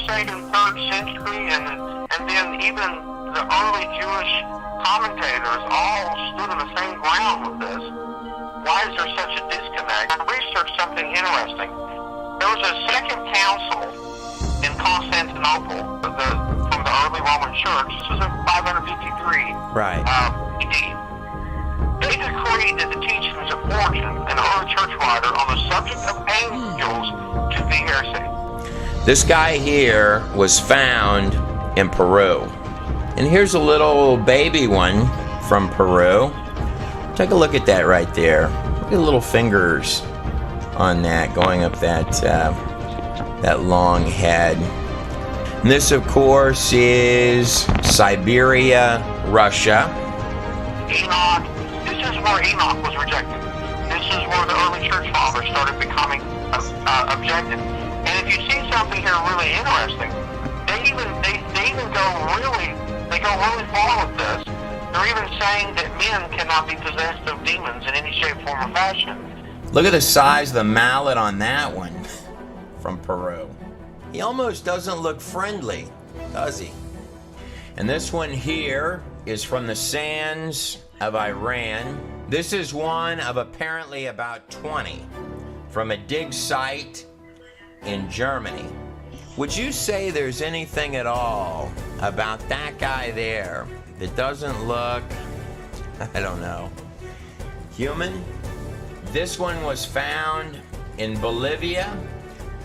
in 3rd century, and then even the early Jewish commentators all stood on the same ground with this. Why is there such a disconnect? I researched something interesting. There was a second council in Constantinople from the early Roman Church. This was in 553 Right. AD. They decreed that the teachings of Origen, an early church writer, on the subject of angels to be heresy. This guy here was found in Peru. And here's a little baby one from Peru. Take a look at that right there. Look at the little fingers on that going up that long head. And this, of course, is Siberia, Russia. Enoch, this is where Enoch was rejected. This is where the early church fathers started becoming objective. And if you see something here really interesting, they go really far with this. They're even saying that men cannot be possessed of demons in any shape, form, or fashion. Look at the size of the mallet on that one from Peru. He almost doesn't look friendly, does he? And this one here is from the sands of Iran. This is one of apparently about 20 from a dig site in Germany. Would you say there's anything at all about that guy there that doesn't look, I don't know, human? This one was found in Bolivia.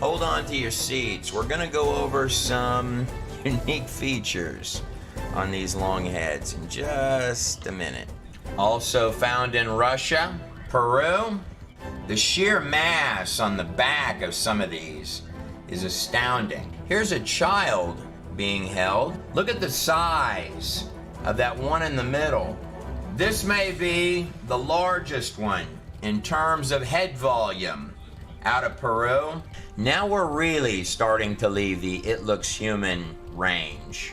Hold on to your seats. We're gonna go over some unique features on these long heads in just a minute. Also found in Russia, Peru. The sheer mass on the back of some of these is astounding. Here's a child being held. Look at the size of that one in the middle. This may be the largest one in terms of head volume out of Peru. Now we're really starting to leave the it looks human range.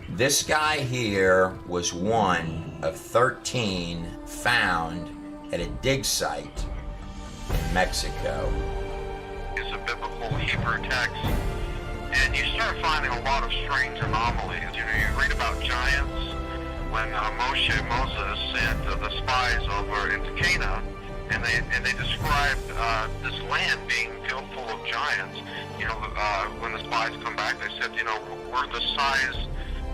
This guy here was one of 13 found at a dig site in Mexico. It's a biblical Hebrew text, and you start finding a lot of strange anomalies. You know, you read about giants when Moses sent the spies over into Canaan, and they described this land being filled full of giants. You know, when the spies come back, they said, you know, we're the size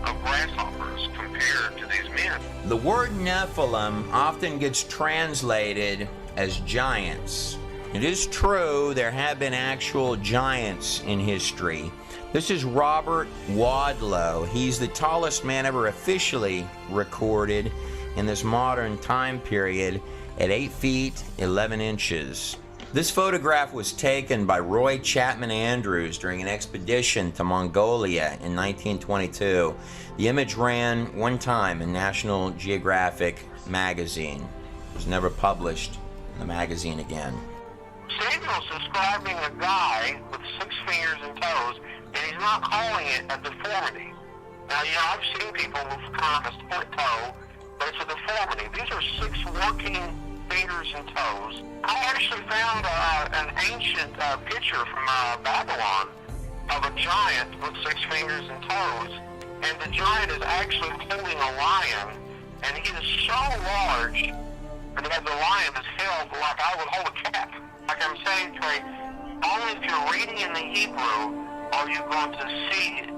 of grasshoppers compared to these men. The word Nephilim often gets translated as giants. It is true there have been actual giants in history. This is Robert Wadlow. He's the tallest man ever officially recorded in this modern time period at 8 feet 11 inches. This photograph was taken by Roy Chapman Andrews during an expedition to Mongolia in 1922. The image ran one time in National Geographic magazine. It was never published in the magazine again. Samuel's describing a guy with 6 fingers and toes, and he's not calling it a deformity. Now, you know, I've seen people with kind of a split toe, but it's a deformity. These are 6 working fingers and toes. I actually found an ancient picture from Babylon of a giant with 6 fingers and toes, and the giant is actually holding a lion, and he is so large that the lion is held like I would hold a cat. Like I'm saying, Trey, only if you're reading in the Hebrew are you going to see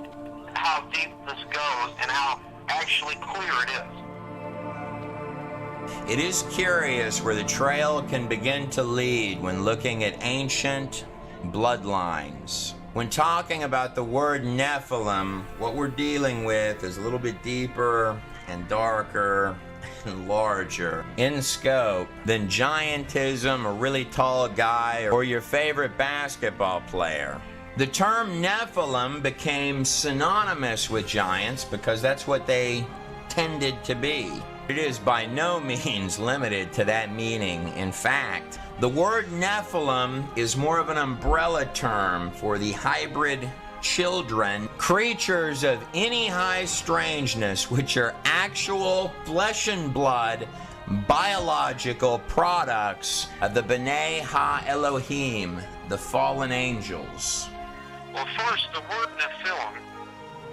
how deep this goes and how actually clear it is. It is curious where the trail can begin to lead when looking at ancient bloodlines. When talking about the word Nephilim, what we're dealing with is a little bit deeper and darker and larger in scope than giantism, a really tall guy, or your favorite basketball player. The term Nephilim became synonymous with giants because that's what they tended to be. It is by no means limited to that meaning. In fact, the word Nephilim is more of an umbrella term for the hybrid children, creatures of any high strangeness, which are actual flesh and blood, biological products of the B'nai Ha Elohim, the fallen angels. Well, first, the word Nephilim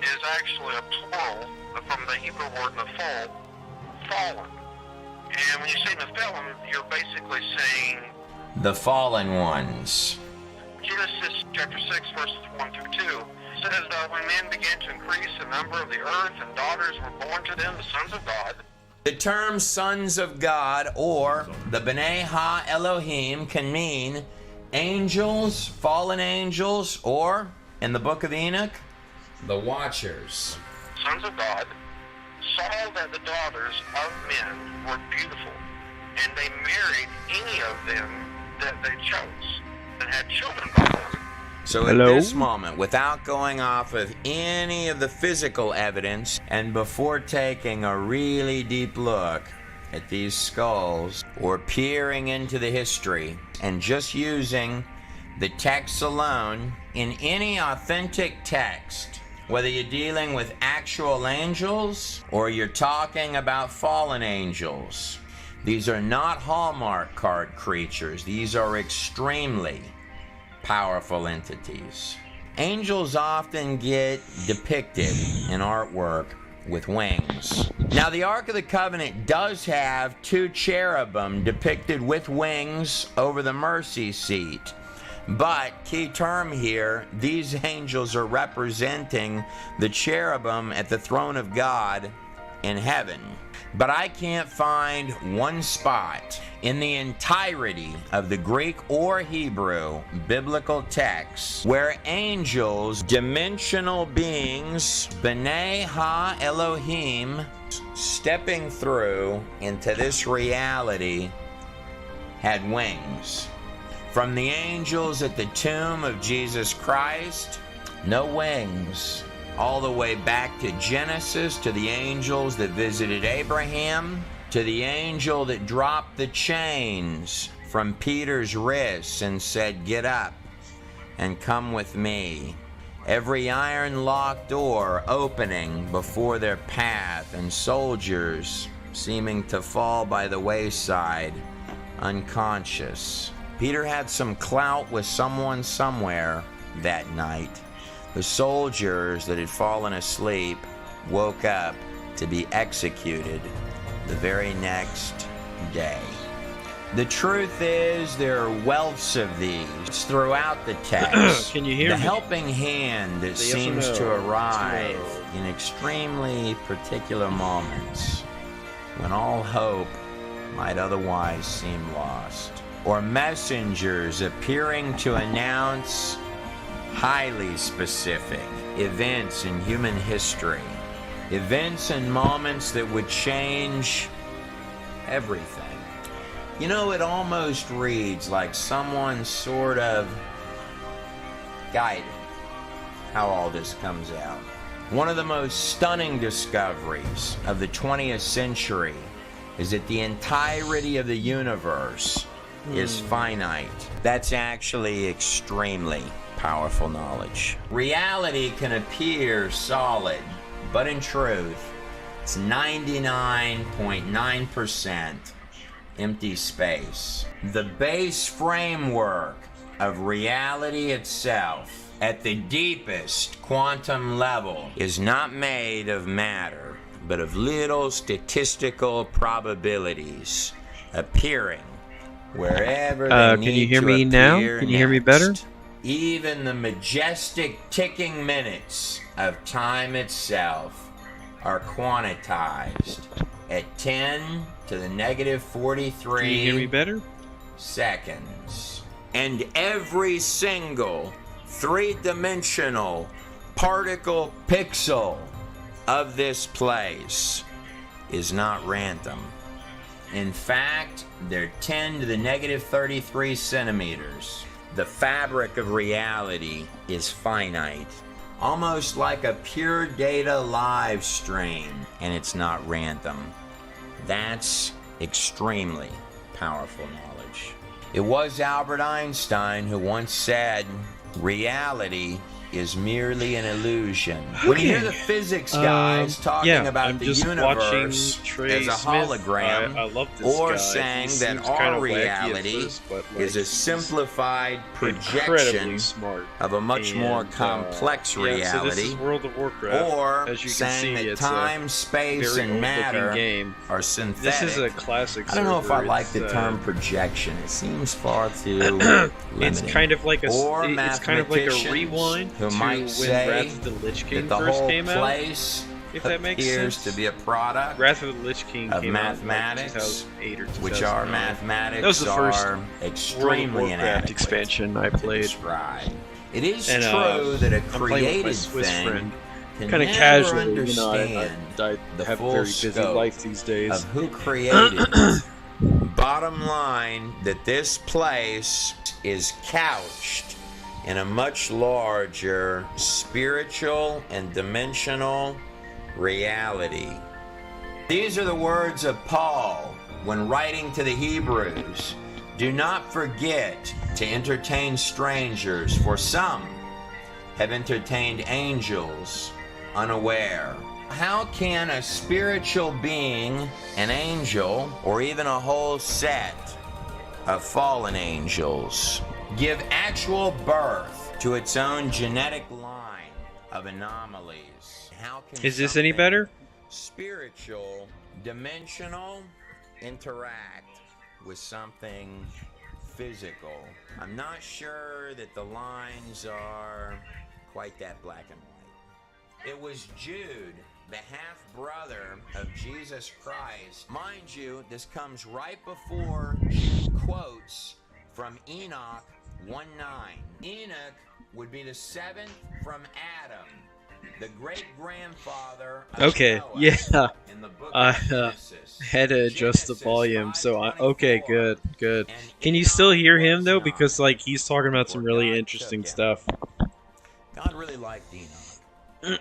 is actually a plural from the Hebrew word nephal, fallen. And when you say Nephilim, you're basically saying the fallen ones. Genesis chapter 6, verses 1 through 2 says that when men began to increase the number of the earth and daughters were born to them, the sons of God. The term sons of God, or the B'nai Ha Elohim, can mean angels, fallen angels, or, in the book of Enoch, the watchers. Sons of God saw that the daughters of men were beautiful, and they married any of them that they chose, and had children by them. So at this moment, without going off of any of the physical evidence, and before taking a really deep look at these skulls, or peering into the history, and just using the text alone, in any authentic text, whether you're dealing with actual angels or you're talking about fallen angels, these are not Hallmark card creatures. These are extremely powerful entities. Angels often get depicted in artwork with wings. Now, the Ark of the Covenant does have 2 cherubim depicted with wings over the mercy seat. But, key term here, these angels are representing the cherubim at the throne of God in heaven. But I can't find one spot in the entirety of the Greek or Hebrew biblical texts where angels, dimensional beings, B'nai Ha Elohim, stepping through into this reality, had wings. From the angels at the tomb of Jesus Christ, no wings. All the way back to Genesis, to the angels that visited Abraham, to the angel that dropped the chains from Peter's wrists and said, "Get up and come with me." Every iron-locked door opening before their path, and soldiers seeming to fall by the wayside, unconscious. Peter had some clout with someone somewhere that night. The soldiers that had fallen asleep woke up to be executed the very next day. The truth is, there are wealths of these throughout the text. Can you hear the me? helping hand that Say yes or seems no. to arrive Yes or no. in extremely particular moments when all hope might otherwise seem lost. Or messengers appearing to announce highly specific events in human history. Events and moments that would change everything. You know, it almost reads like someone sort of guided how all this comes out. One of the most stunning discoveries of the 20th century is that the entirety of the universe is finite. That's actually extremely powerful knowledge. Reality can appear solid, but in truth, it's 99.9% empty space. The base framework of reality itself, at the deepest quantum level, is not made of matter, but of little statistical probabilities appearing wherever they need can you hear to me now? appear Can you hear me better? next. Even the majestic ticking minutes of time itself are quantized at 10 to the negative 43 Can you hear me better? seconds. And every single three-dimensional particle pixel of this place is not random. In fact, they're 10 to the negative 33 centimeters. The fabric of reality is finite, almost like a pure data live stream, and it's not random. That's extremely powerful knowledge. It was Albert Einstein who once said, reality is merely an illusion. When you hear the physics guys talking about the universe as a hologram, I love this or guy. saying He that seems our kinda wacky at reality first, but, like, is a he's simplified incredibly projection smart. of a much more complex reality, Yeah, so this is World of Warcraft. or As you can saying see, that it's time, space, very and old-looking matter game. are synthetic. This is a classic I don't know if I server. like the It's, term projection. It seems far too limiting. It's kind of like a Or it's kind of like a mathematicians rewind who to might when say Wrath of the Lich King that the first whole came out. place If that makes appears sense. to be a product Wrath of the Lich King of came mathematics, out in, like, 2008 or 2009. which are mathematics That was the first are World of extremely Warcraft inadequate expansion I to played. describe. It is And, true that a I'm playing with my created Swiss thing friend. can Kind of never casually, understand I the have a full very busy scope life these days. of who created it. Bottom line, that this place is couched in a much larger spiritual and dimensional reality. These are the words of Paul when writing to the Hebrews. Do not forget to entertain strangers, for some have entertained angels unaware. How can a spiritual being, an angel, or even a whole set of fallen angels give actual birth to its own genetic line of anomalies? How can Is this any something better? spiritual, dimensional, interact with something physical? I'm not sure that the lines are quite that black and white. It was Jude, the half-brother of Jesus Christ. Mind you, this comes right before Jude quotes from Enoch 1:9. Enoch would be the seventh from Adam, the great-grandfather of Okay, Noah, yeah. in the book I of Genesis. had to adjust the Genesis volume, so okay, 5:24. good, good. And Can you still hear Enoch him though? was Because not, like he's talking about for some really God interesting took him. stuff. God really liked Enoch. So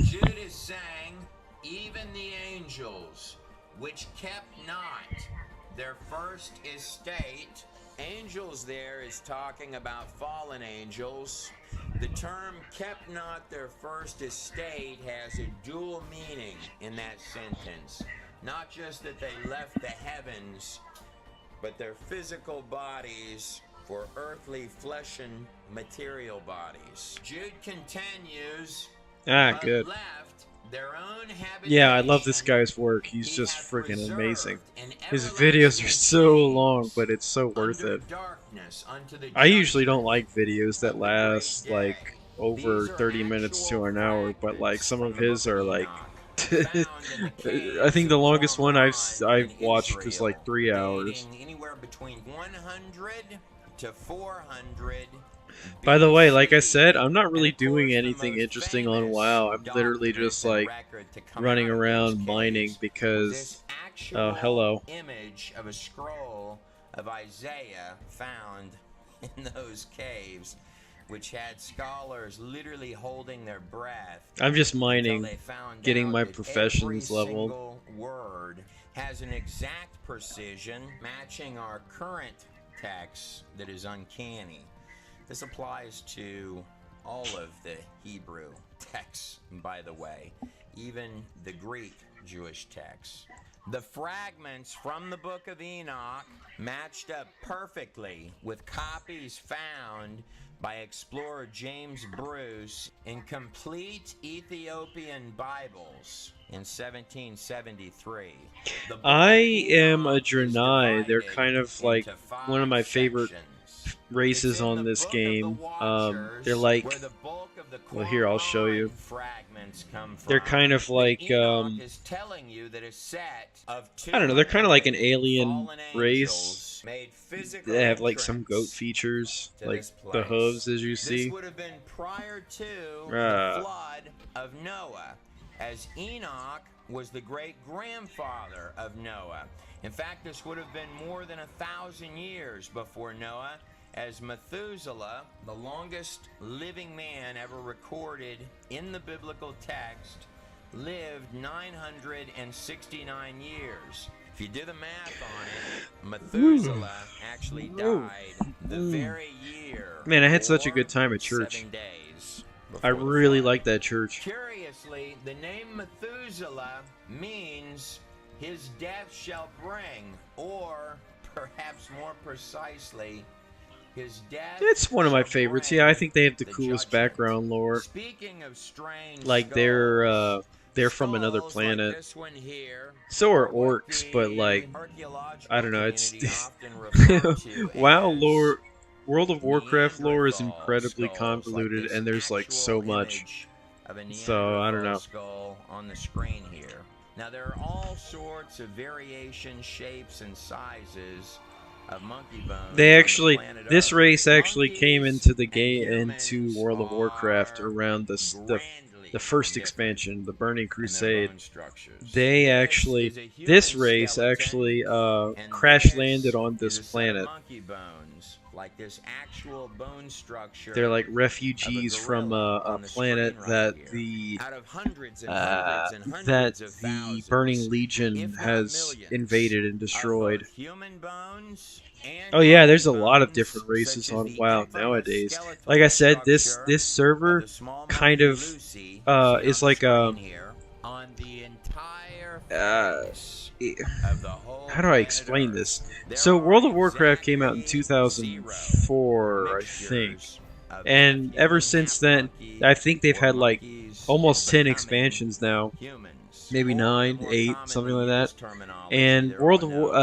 Jude is saying, even the angels which kept not their first estate. Angels there is talking about fallen angels. The term kept not their first estate has a dual meaning in that sentence. Not just that they left the heavens, but their physical bodies for earthly flesh and material bodies. Jude continues, Ah, but good. left their own habitation. Yeah, I love this guy's work. He's He just hath freaking preserved amazing. in His videos everlasting are so caves long, but it's so worth under it. darkness unto the I usually don't judgment like videos that of the great last day. like over These are 30 minutes to actual an hour, but like fragments some from of the his book are of like Enoch, found in the caves I think the of longest one Qumran I've in watched was like Israel, 3 hours. dating anywhere between 100 to 400 By the way, like I BC. said, I'm not really And of doing course, the anything most interesting on famous WoW. I'm literally document just and like record to come running out of around these mining caves was because this actual hello. image of a scroll of Isaiah found in those caves, which had scholars literally holding their breath. I'm just Until mining, they found getting out my that professions every leveled. single word has an exact precision matching our current text that is uncanny. This applies to all of the Hebrew texts, by the way, even the Greek Jewish texts. The fragments from the book of Enoch matched up perfectly with copies found by explorer James Bruce in complete Ethiopian Bibles in 1773. The book I of am a Enoch is Draenei. They're divided kind of like into 5 one of my favorite sections. races It's in on the this book of the game. Watchers They're like, where the bulk of the well, here, I'll show you. Qumran fragments come from. They're kind of But like, Enoch is telling you that a set of I don't know, they're kind of like an 200 alien fallen race. angels made physical They have like some entrance goat features, to like this the place. hooves as you This see. would have been prior to Ah. the flood of Noah, as Enoch was the great-grandfather of Noah. In fact, this would have been more than 1,000 years before Noah, as Methuselah, the longest living man ever recorded in the biblical text, lived 969 years. If you do the math on it, Methuselah actually died the very year. Man, I had such a or good time at church. 7 days before I the really flood. like that church. Curiously, the name Methuselah means his death shall bring, or perhaps more precisely, his death It's one of my shall favorites. bring Yeah, I think they have the the coolest judgment. background lore. Speaking of strange Like skulls, they're from another skulls planet. like this one here So are what orcs, but like the archaeological I don't know. It's community often refer to WoW as lore. World of Warcraft lore is Neanderthal incredibly skulls, convoluted, like and there's like so actual much. image of a So I don't Neanderthal know. skull on the screen here. Now there are all sorts of variations, shapes, and sizes of monkey bones. They on actually, the planet this Earth. race actually came Monkeys into the and game, into humans World of Warcraft are around the grandly first different expansion, the Burning in their Crusade. bone structures. They This actually, is a human this race skeleton, actually and crash this landed on is this a set of planet. monkey bones, like this actual bone structure. They're like of a refugees from gorilla a on the planet screen that right here. the Out of hundreds and hundreds and hundreds of thousands, Burning Legion if not has millions, invaded and of destroyed. both human bones and Oh yeah, there's a monkey lot of bones, different races such as on the WoW infamous nowadays. skeletal Like I said, this structure server of the small kind monkey of Lucy, is seen on like the a screen here, on the entire uh, face it- of the whole how do I planet explain Earth. this? There So are World of Warcraft came out in exactly 2004, I zero think. mixtures of And half ever human, since half then, monkey, I think they've or had like monkeys almost 10 becoming expansions now. humans. Maybe Or 9, the more 8, commonly something like that. used terminology And there World are of no War,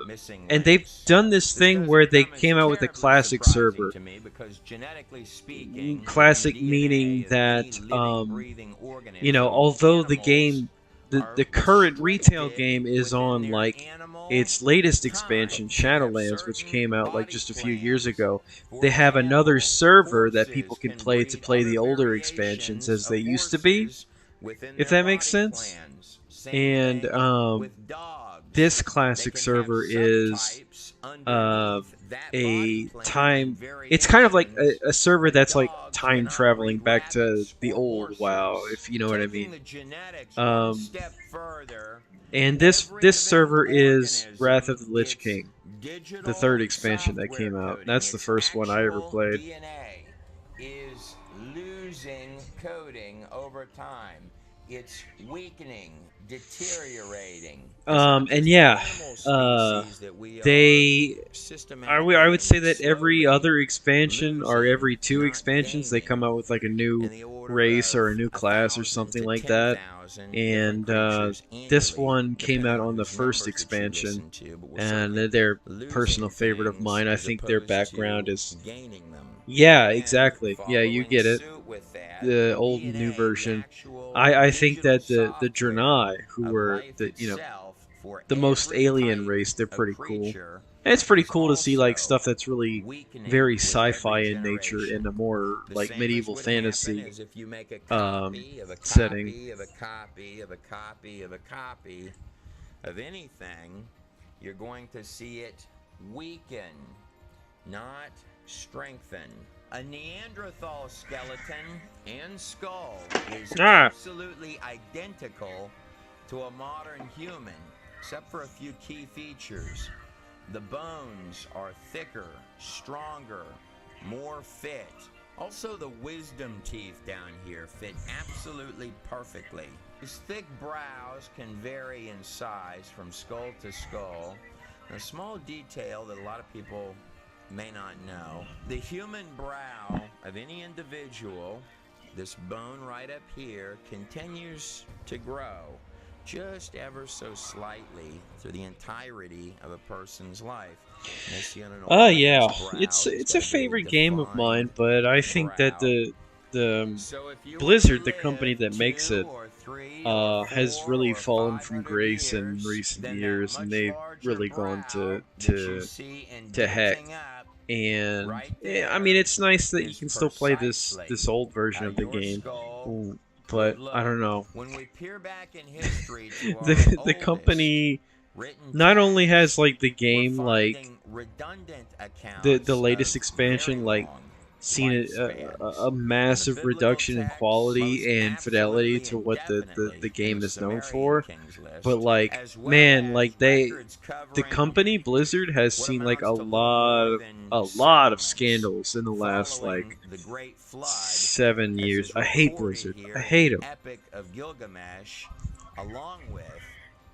missing and they've links. done this This thing doesn't where they come as came out with a terribly classic surprising server. to me, because genetically speaking, Classic the DNA meaning of that, any living, breathing you know, organism, although the animals game, the are current retail restricted game is within on their like animal its latest kind. expansion, They have Shadowlands, which certain came out like body just a few years plans. ago. For They have another example, server that horses people can can play to breed play the other older expansions as variations they of used to be, horses within if their that makes body sense. plans. Same And thing with dogs. this They classic can server have is subtypes uh, underneath that a body plan time. and It's kind of like variations, a server but that's like dogs time cannot traveling breed back to rabbits the or old WoW, horses. if you know what I Taking mean. the genetics one Um, step further, and this every this living server is organism Wrath of the Lich gets King, digital the third expansion that software came out. coding. That's the Its first one I ever actual played. DNA is losing coding over time. It's weakening, deteriorating. And yeah, they I would say that every other expansion or every 2 expansions they come out with like a new race or a new class or something like that. And this one came out on the first expansion, and they're their personal favorite of mine. I think their background is, yeah, exactly, yeah, you get it, the old and new version. I think that the Draenei, who were the most alien race, they're pretty cool. And it's pretty cool to see like stuff that's really very sci-fi in nature in a more like medieval fantasy setting. Of a copy of a copy of a copy of anything, you're going to see it weaken, not strengthen. A Neanderthal skeleton and skull is absolutely identical to a modern human, except for a few key features. The bones are thicker, stronger, more fit. Also, the wisdom teeth down here fit absolutely perfectly. His thick brows can vary in size from skull to skull. A small detail that a lot of people may not know: the human brow of any individual, this bone right up here, continues to grow just ever so slightly through the entirety of a person's life. Yeah, it's a favorite game of mine, but I think that the Blizzard, the company that makes it, has really fallen from grace in recent years, and they've really gone to heck. And yeah, I mean, it's nice that you can still play this old version of the game, but I don't know. The company not only has like the game, like the latest expansion, like seen a massive reduction in quality and fidelity to what the game is known for. But like, man, like the company Blizzard has seen like a lot of scandals in the last like 7 years. I hate Blizzard. I hate them. Epic of Gilgamesh, along with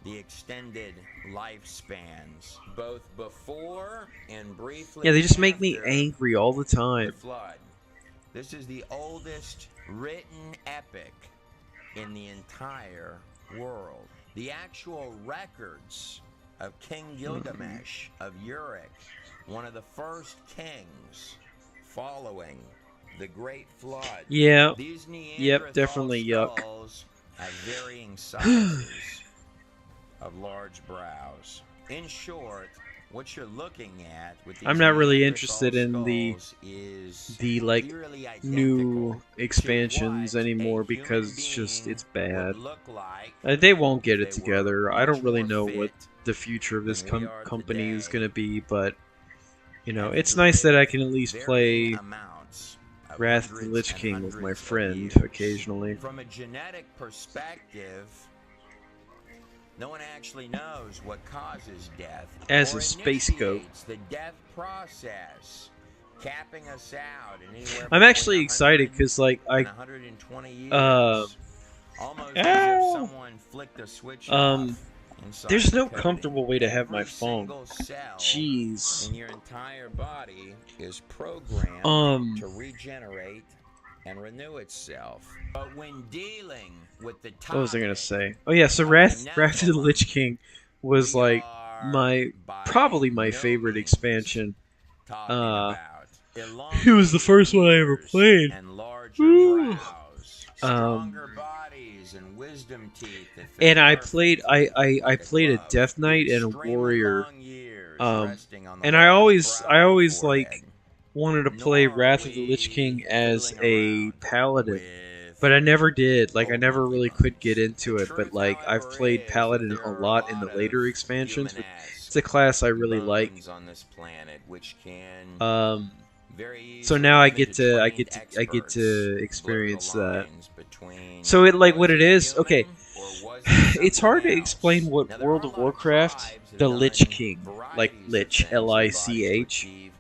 the extended lifespans, both before and briefly. Yeah, they just make me after angry all the the time. flood. This is the oldest written epic in the entire world. The actual records of King Gilgamesh of Uruk, one of the first kings following the Great Flood. Yeah. These Yep, definitely yuck. skulls have varying sizes of large brows. In short, what you're looking at with these I'm not really Neanderthal interested in skulls is like eerily new identical expansions to what anymore a because human it's being bad. would look like They won't get if it they were together. I don't much really more know fit what the future of this than we are company is today. gonna be, but you know, And it's nice that I can at least varying play amounts of Wrath of the hundreds Lich and King with my hundreds of friend years. occasionally. From a genetic perspective, no one actually knows what causes death As or a space goat. initiates the death process, capping us out at anywhere I'm actually between excited 100 because like and I 120 years. uh, Almost ow! as if someone flicked a switch off inside there's the no coding. comfortable way to have my Every phone. single cell Jeez. in your entire body is programmed to regenerate and renew itself. But when dealing with the What was I gonna topic say? Oh yeah, so of Wrath the of the Lich King was we like are by probably my no favorite means expansion. talking Uh, about it was the first one I ever elongated played. ears and larger Woo. brows, stronger bodies and wisdom teeth that fit And I perfectly played I like played a glove. Death Knight and a Extremely Warrior. long years resting on the And I large always brow and like forehead. wanted to play Nor Wrath are of the Lich we King as fiddling a around paladin. with But I never did. Like I old never monkey really bones. could get into The it. But truth, like I've however, played is that paladin there a are lot in the later of expansions. But human-esque it's a class I really like. bones on this planet which can very So now I easily get to trained experts experience blur the that. lines between So it like was what it is. human Okay, or was it it's hard to something explain else? what Now, there World are of a lot Warcraft, tribes that the have Lich done King, varieties like of Lich, things in bodies to Lich. achieve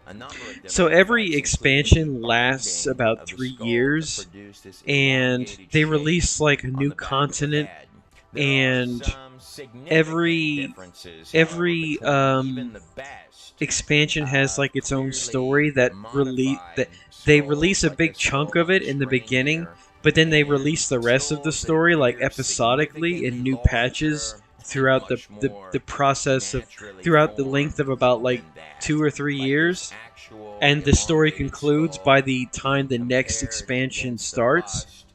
a number of different So every effects, expansion including the lasts binding about of the 3 skull to years, produce this and elongated they shape release like a on new the back of the continent, head. There are and some significant every differences, however, every between even the best expansion has like its own clearly story that modified they skulls, release a like big the chunk skull of it on in the screen beginning, here, but then they and release the rest of the skulls that story like appear episodically in new significantly patches larger throughout and much the more process of naturally throughout the length of formed about like than that. 2 or 3 Like years. this actual And the story elongated concludes skull by the time the being next compared expansion against the starts. bust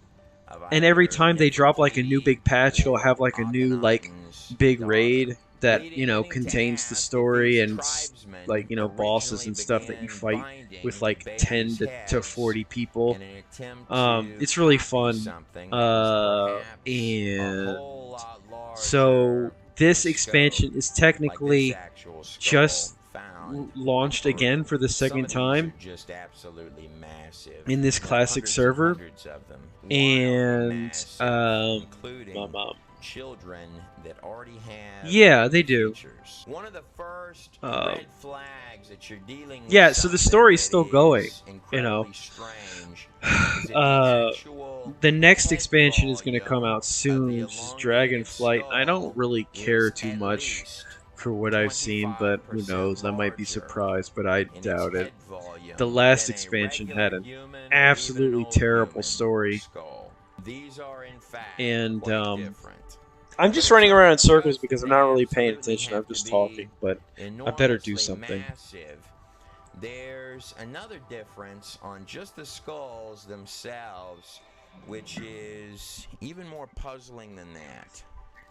of And every either time they drop like a new big patch, it'll or have like a new like Akhenaten's big daughter, raid that, leading you know, many to contains the ask if story these and tribesmen like, you know, bosses originally and stuff that you began fight binding with like babies' 10 to heads 40 people. in an attempt It's to really copy fun. something that was perhaps a And whole lot so larger this in expansion scope, is like technically this actual skull just found launched on again Earth. for the Some second of these time are just absolutely massive. in this There are classic hundreds server. and hundreds of them. And Massive, including my mom. children that already have Yeah, they do. features. One of the first Uh, red flags that you're dealing with yeah, so the something story's that still is going, you know. incredibly strange is that the actual The next head expansion is going to come volume out of soon, the which is elongated Dragonflight. I don't skull really care is too at much least for what I've seen, but who 25% knows? I might be larger surprised, but I in its doubt it. head volume The last than a expansion regular had an human or even absolutely an old terrible human story. skull. These are in fact And, quite different. I'm just running around in circles because I'm not really paying attention. I'm just talking, but I better do Enormously something. Massive. There's another difference on just the skulls themselves, which is even more puzzling than that.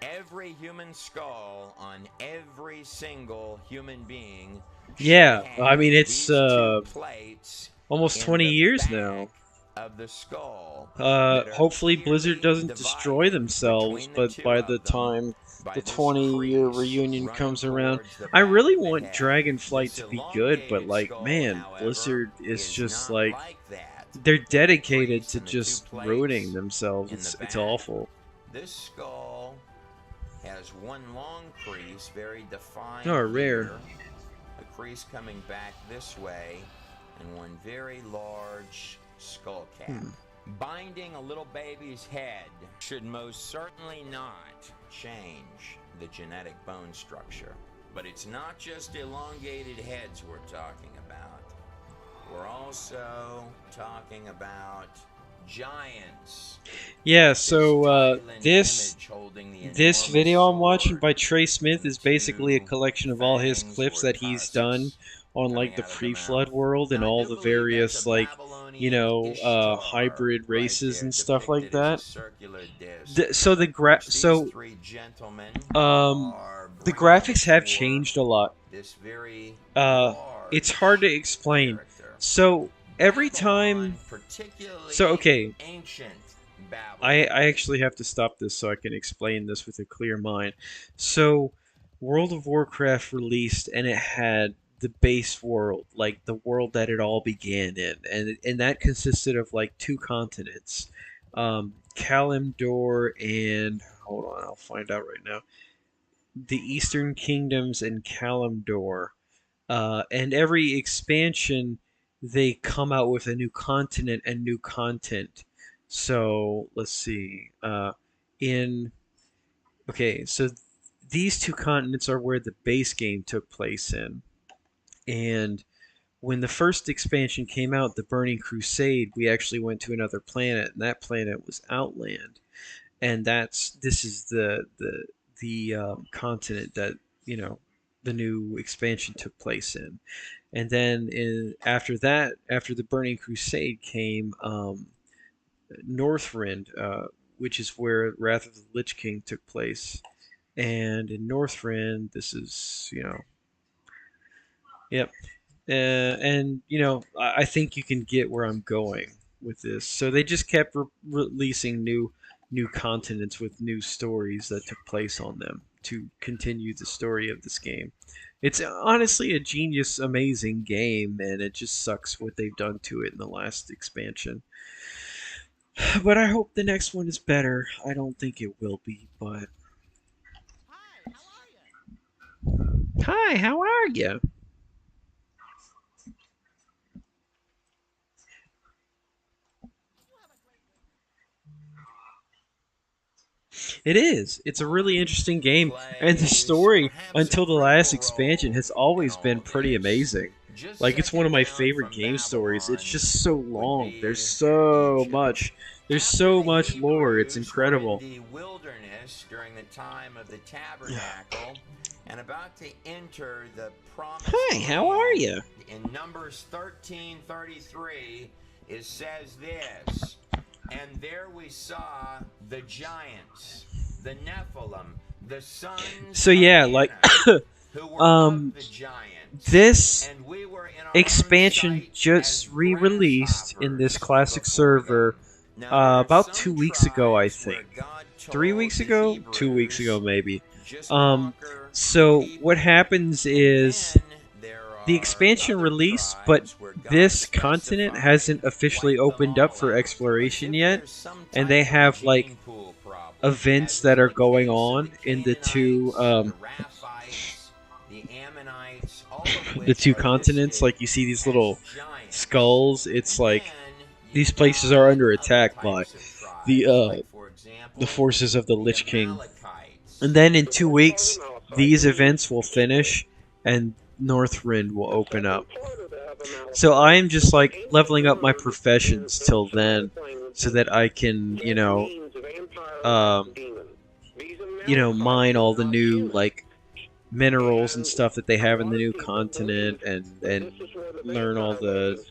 Every human skull on every single human being. Yeah, should I mean, have it's, these two plates almost in 20 the years back now. of the skull that are Hopefully Blizzard clearly doesn't destroy divided themselves, between the but two by of the them time the 20-year reunion comes around. I really want Dragonflight to be good, but like, man, Blizzard is just like they're dedicated to just ruining themselves. It's awful. This skull has one long crease, very defined. Oh, rare. Here, a crease coming back this way, and one very large skull cap. Binding a little baby's head should most certainly not change the genetic bone structure. But it's not just elongated heads we're talking about. We're also talking about giants. Yeah, so this video I'm watching by Trey Smith is basically a collection of all his clips that he's done on like the pre-flood world and all the various like, you know, hybrid races and stuff like that. So the graphics have changed a lot. It's hard to explain. So every time, okay, I actually have to stop this so I can explain this with a clear mind. So World of Warcraft released and it had the base world, like the world that it all began in, and that consisted of like two continents, Kalimdor and hold on, I'll find out right now. The Eastern Kingdoms and Kalimdor, and every expansion they come out with a new continent and new content. So let's see, so these two continents are where the base game took place in. And when the first expansion came out, the Burning Crusade, we actually went to another planet, and that planet was Outland. And this is the continent that, you know, the new expansion took place in. And then after that, after the Burning Crusade came Northrend, which is where Wrath of the Lich King took place. And in Northrend, this is, you know, yep. And, you know, I think you can get where I'm going with this. So they just kept releasing new continents with new stories that took place on them to continue the story of this game. It's honestly a genius, amazing game, and it just sucks what they've done to it in the last expansion. But I hope the next one is better. I don't think it will be, but... Hi, how are you? It is. It's a really interesting game, and the story until the last expansion has always been pretty amazing. Like, it's one of my favorite game stories. It's just so long. There's so much. There's so much lore. It's incredible. The wilderness during the time of the tabernacle, and about to enter the promised land. Hi, how are you? In Numbers 13:33, it says this. And there we saw the giants, the Nephilim, the sons so yeah, of like Anak, who were of the giants. This And we were in our expansion sight just as re-released in this grasshoppers classic before server them. Now, there are about some 2 weeks ago, I tribes where think. God 3 told weeks the ago? 2 weeks Hebrews, ago, maybe. just So conquer what people. happens is Then there the are expansion other released, tribes but where God this continent specified hasn't officially wipe them opened up all for out. exploration But if yet, there's some and they type of have like gene pool problem, events as that in are the going case of on the in the two Canaanites, the Raphites, the Ammonites, all of which the two are continents. listed Like you see these as little giants. skulls. It's And like then these you've places got are under other attack by types of tribes, the like for the example, forces of the the Lich King. Amalekites. And then in 2 weeks, these events will finish, and Northrend will open up. So I am just like leveling up my professions till then, so that I can, mine all the new like minerals and stuff that they have in the new continent, and learn all the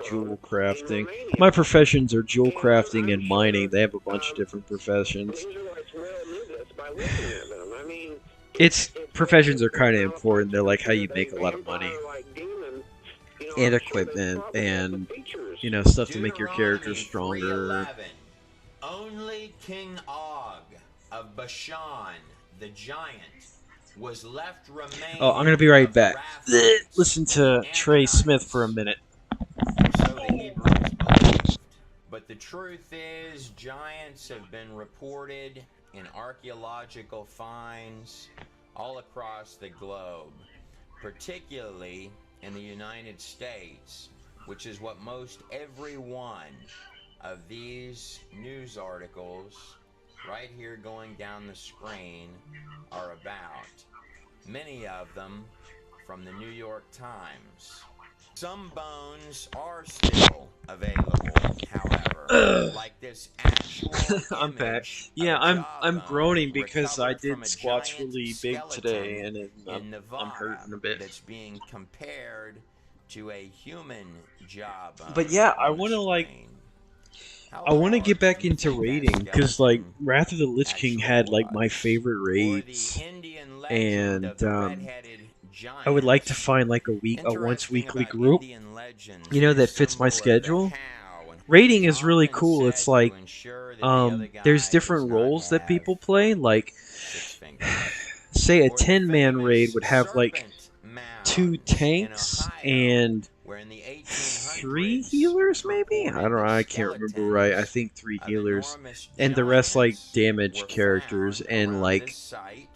jewel crafting. My professions are jewel crafting and mining. They have a bunch of different professions. Professions are kind of important. They're like how you make a lot of money, and equipment, and stuff to make your character stronger. 3:11. Only King Og of Bashan, the giant was left remaining. Oh, I'm gonna be right back. Rathmines Listen to Trey Smith for a minute. so the Hebrews believed. But the truth is, giants have been reported in archaeological finds all across the globe, particularly in the United States, which is what most every one of these news articles right here going down the screen are about. Many of them from the New York Times. Some bones are still available, however, like this actual I'm back. image Yeah, of a I'm jawbone groaning because I recovered from did a squats giant really big today, skeleton and in I'm Nevada hurting a bit. that's being compared to a human jawbone. But yeah, on the screen. How I want to get large back do you into think that raiding because like skeleton Wrath of the Lich King actually had like my was? favorite Or the raids, Indian legend and of the red-headed I would like to giant. find like a once Interesting weekly about group, Indian legends, you know, this that fits my symbol of the schedule. cow and Raiding is is really often cool. said It's to like ensure that the other guy there's does different not roles that have people play. Like 6 fingers. say a Or the 10-man raid famous would have like serpent 2 mounds in tanks Ohio, and where in the 3 1800s healers, it's maybe? I reported don't know. I the can't remember right. I skeletons think 3 of healers, enormous and the rest like giants damage were characters. found And around like, this site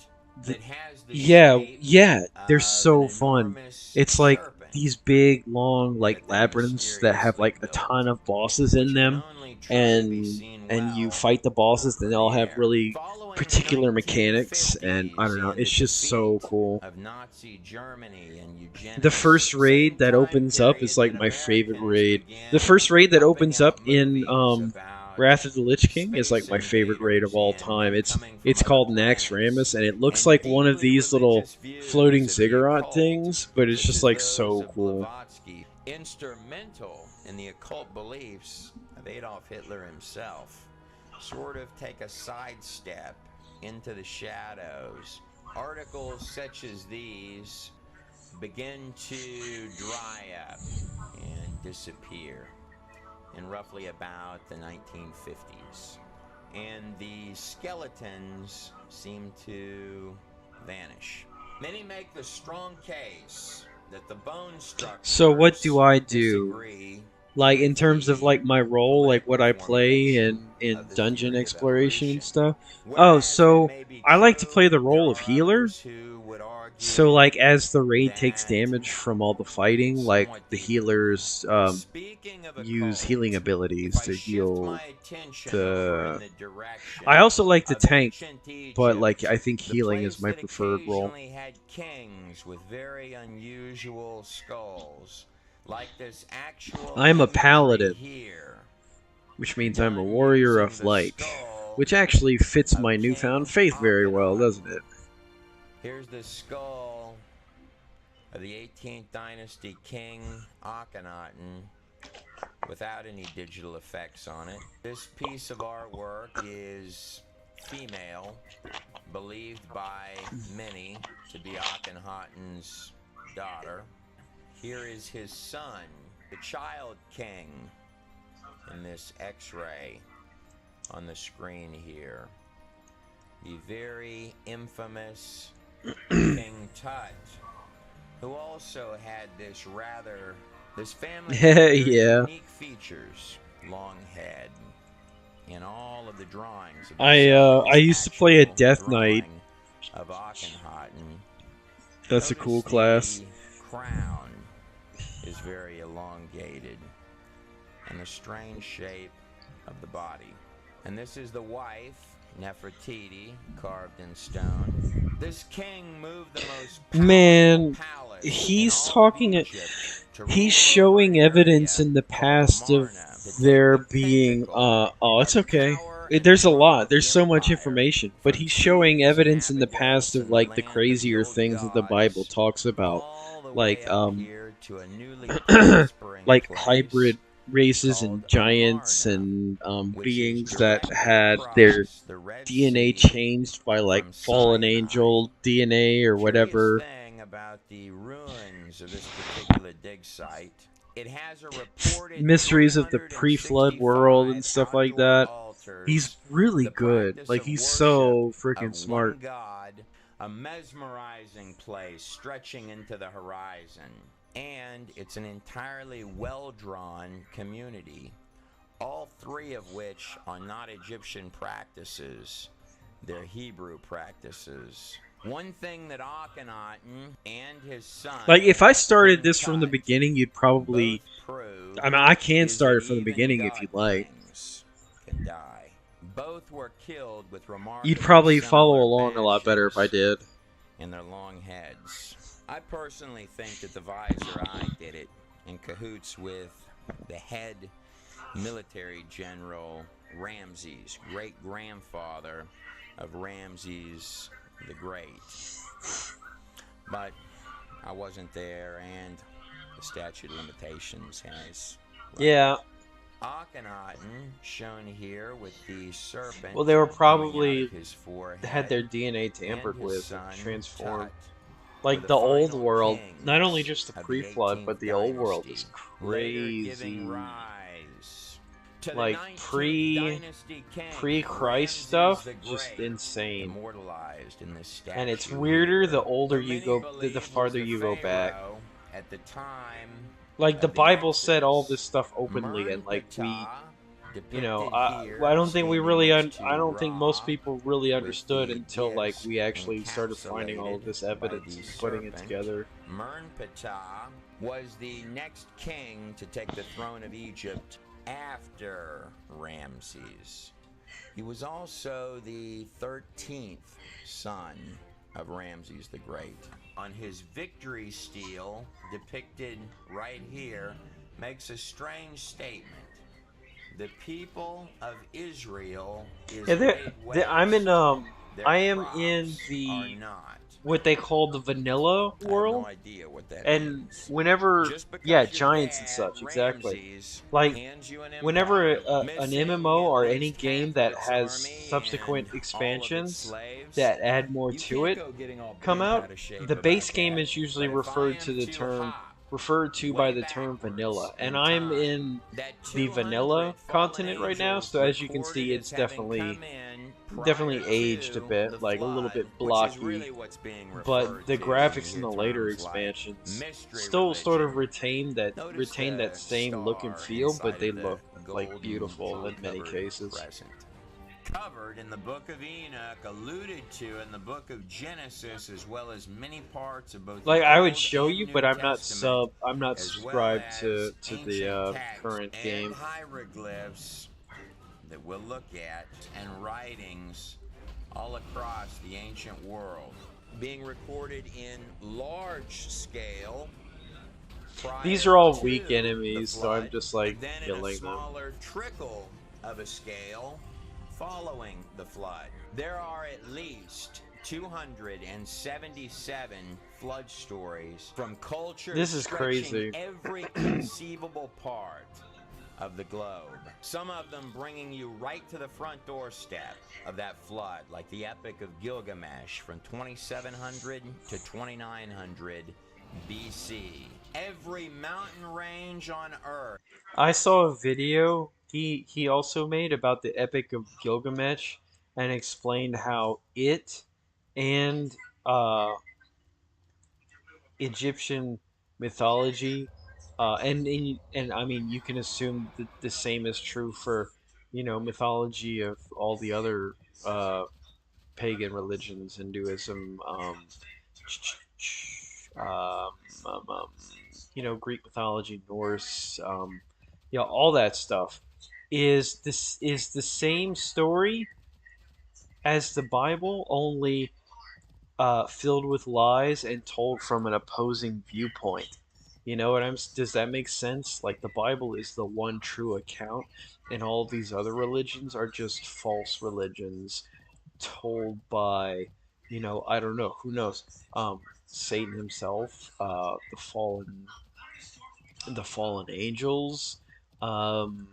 that has the yeah, shape they're of so an fun. enormous It's like serpent. these big, long, like Yet they labyrinths that have mysteriously like a built, ton of bosses in which can them, only truly be and seen you well fight the bosses. Then they all from the have air. really Following the particular mechanics, and I 1950s don't know. and It's the just so defeat cool. of Nazi Germany and eugenics, The first same raid that time opens up period is like that my favorite Americans raid. The began first raid that pumping opens up out in movies about Wrath of the Lich King is like space my favorite raid of invaders all and time. them It's coming from it's other called Nax planets, Ramus, and it looks and like one of deeply these little religious views floating of the ziggurat occult, things, but it's such just as like those so of cool. Blavatsky, instrumental in the occult beliefs of Adolf Hitler himself, sort of take a sidestep into the shadows. Articles such as these begin to dry up and disappear in roughly about the 1950s, and the skeletons seem to vanish. Many make the strong case that the bone structures So what do I do? disagree Like in with terms of the like my role, like what I play formulation in of the dungeon theory of exploration and evolution. stuff. Oh, Whereas that so may be I like to true, play the there role of are healer. others who would argue So like as the raid takes that damage from all the fighting, like somewhat the deeper. healers Speaking of use occult, healing if abilities I to shift heal my attention over in the. the direction I also like to of tank, ancient but Egypt, like I think the healing place is my that preferred role. occasionally had kings with very unusual skulls, like this actual I'm a imagery paladin, here, which means I'm a done warrior using of the light, skull which actually fits of my King newfound faith very well, Akhenaten. doesn't it? Here's the skull of the 18th dynasty king Akhenaten without any digital effects on it. This piece of artwork is female, believed by many to be Akhenaten's daughter. Here is his son, the child king, in this x-ray on the screen here. The very infamous King Tut, who also had this family had very Yeah. unique features. Long head in all of the drawings. If you I saw this used to play a actual Death Knight. drawing of Akhenaten, That's a cool notice class. the crown is very elongated, and the strange shape of the body. And this is the wife, Nefertiti, carved in stone. This king moved the most Man, powerful palace he's in all talking of it. Egypt to He's rule showing over an evidence area in the called past of Amarna, to take there the being pinnacle oh, it's of okay. power and There's a control lot. of There's the so much empire, information, but from he's showing Thebes and evidence in the past Abydos of and the like the land of the crazier old things that the Bible gods, talks about, all the like way up here to a newly prospering like place hybrid races and called giants Amarna, and which is beings that directly had their across the Red DNA Sea changed by like from fallen Sinai. angel DNA or Curious whatever. thing about the ruins of this particular dig site, it has a reported Mysteries of the pre-flood world and stuff like that. He's really good. Like, he's so freaking smart. One God, a mesmerizing place stretching into the horizon. And it's an entirely well-drawn community, all three of which are not Egyptian practices, they're Hebrew practices. One thing that Akhenaten and his son... Like, if I started this from the beginning, you'd probably... I mean, I can start it from the beginning if you'd like. Can die. Both were killed with remarkably You'd probably follow similar along a lot better if I did. in their long heads. I personally think that the Visor Eye did it in cahoots with the head military general Ramses, great-grandfather of Ramses the Great. But I wasn't there, and the statute of limitations has... Yeah. Akhenaten, shown here with the serpent. Well, they were probably his forehead, had their DNA tampered and his with, son, transformed. Tut, Like were the old final world, not only kings just the of pre-flood, 18th but the old world is dynasty, later crazy. giving rise to the Like 19th dynasty king, pre-Christ Ramses stuff, the just Great, insane. immortalized in this statue. And it's weirder here. the older For you many go, believe the was farther the you go back. pharaoh at the time Like the of Bible said all Exodus. this stuff openly, and like we, Depicted I here, don't think we standing really, next to I don't think most Ra, people really with understood the until like gifts we actually started finding all of this encapsulated by evidence the and putting it serpent. together. Mernptah was the next king to take the throne of Egypt after Ramses. He was also the 13th son of Ramses the Great. On his victory stele, depicted right here, makes a strange statement. The people of Israel is Yeah, laid I'm in Their I am crops in are the not. what they call the vanilla I have world, no idea what that and means. whenever Just because yeah, your giants and dad, such, exactly. Ramses, Like hands you an whenever empire, an missing MMO at or least any game half that of its has army subsequent and all of its expansions slaves, that add more you to can't it go getting all come bent out, out of shape the base about game that. is usually But if I referred am to the to term hop referred to by way the term backwards vanilla, in and I'm time, in that the 200 vanilla fallen continent right now, angels so as you can recorded see, as it's having definitely come in definitely prior aged a to bit, the like a little flood, bit which is blocky, really what's being but referred the to graphics in when the you hear later terms like expansions mystery still sort of religion. retain Notice that the same look and star feel, but inside they of the look like golden beautiful in many jewel-covered cases. crescent. Covered in the book of Enoch, alluded to in the book of Genesis, as well as many parts of both Like the I would Old show and you, New but Testament, I'm not as well subscribed as to ancient the texts current and game. hieroglyphs that we'll look at, and writings all across the ancient world, being recorded in large scale. These are all prior weak to enemies, the so I'm flood, just like and then in a killing them. smaller trickle of a scale following the flood. There are at least 277 flood stories from cultures This is stretching crazy. every conceivable part of the globe. Some of them bringing you right to the front doorstep of that flood, like the Epic of Gilgamesh from 2700 to 2900 BC. Every mountain range on Earth. I saw a video he also made about the Epic of Gilgamesh and explained how it and uh, Egyptian mythology and I mean you can assume that the same is true for mythology of all the other uh, pagan religions, Hinduism, um, um, um, Greek mythology, Norse, all that stuff is the same story as the Bible, only filled with lies and told from an opposing viewpoint. You know what Does that make sense? Like the Bible is the one true account, and all of these other religions are just false religions told by, I don't know, who knows, Satan himself, the fallen angels, um,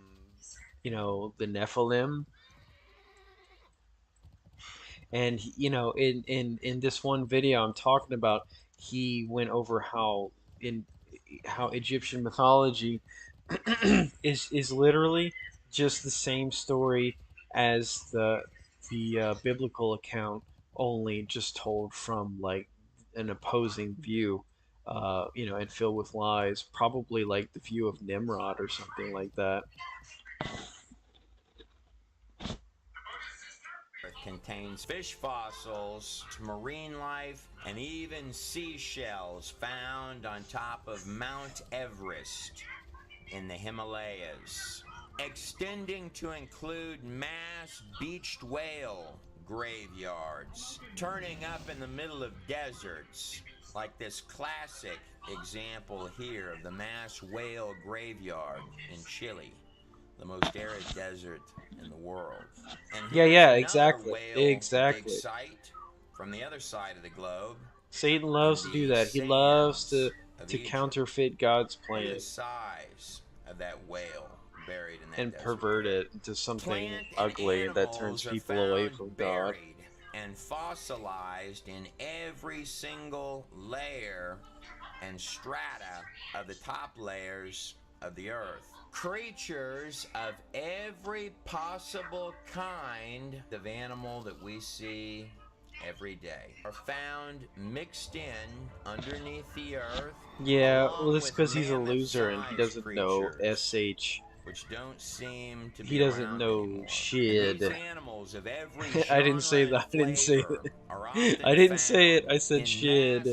the Nephilim, and in this one video I'm talking about, he went over how Egyptian mythology is literally just the same story as the biblical account only just told from like an opposing view, and filled with lies, probably like the view of Nimrod or something like that. Earth contains fish fossils, marine life, and even seashells found on top of Mount Everest in the Himalayas, extending to include mass beached whale graveyards, turning up in the middle of deserts, like this classic example here of the mass whale graveyard in Chile, the most arid desert in the world. And Yeah, here's yeah, another exactly, whale dig exactly. site from the other side of the globe Satan in loves to do the that. He loves sands of to Egypt. counterfeit God's Look at the plan size of that whale buried in that and desert pervert there. it into something Plant and ugly that turns animals are people away found from God. buried and fossilized in every single layer and strata of the top layers of the earth. Creatures of every possible kind of animal that we see every day are found mixed in underneath the earth, Yeah, well, along that's with because he's a loser and he mammoth-sized doesn't know creatures SH. which don't seem to He be doesn't around know anymore. And shit. these animals of every I didn't genre say and that. I didn't say flavor that. are often I didn't say it. found I said in shit mass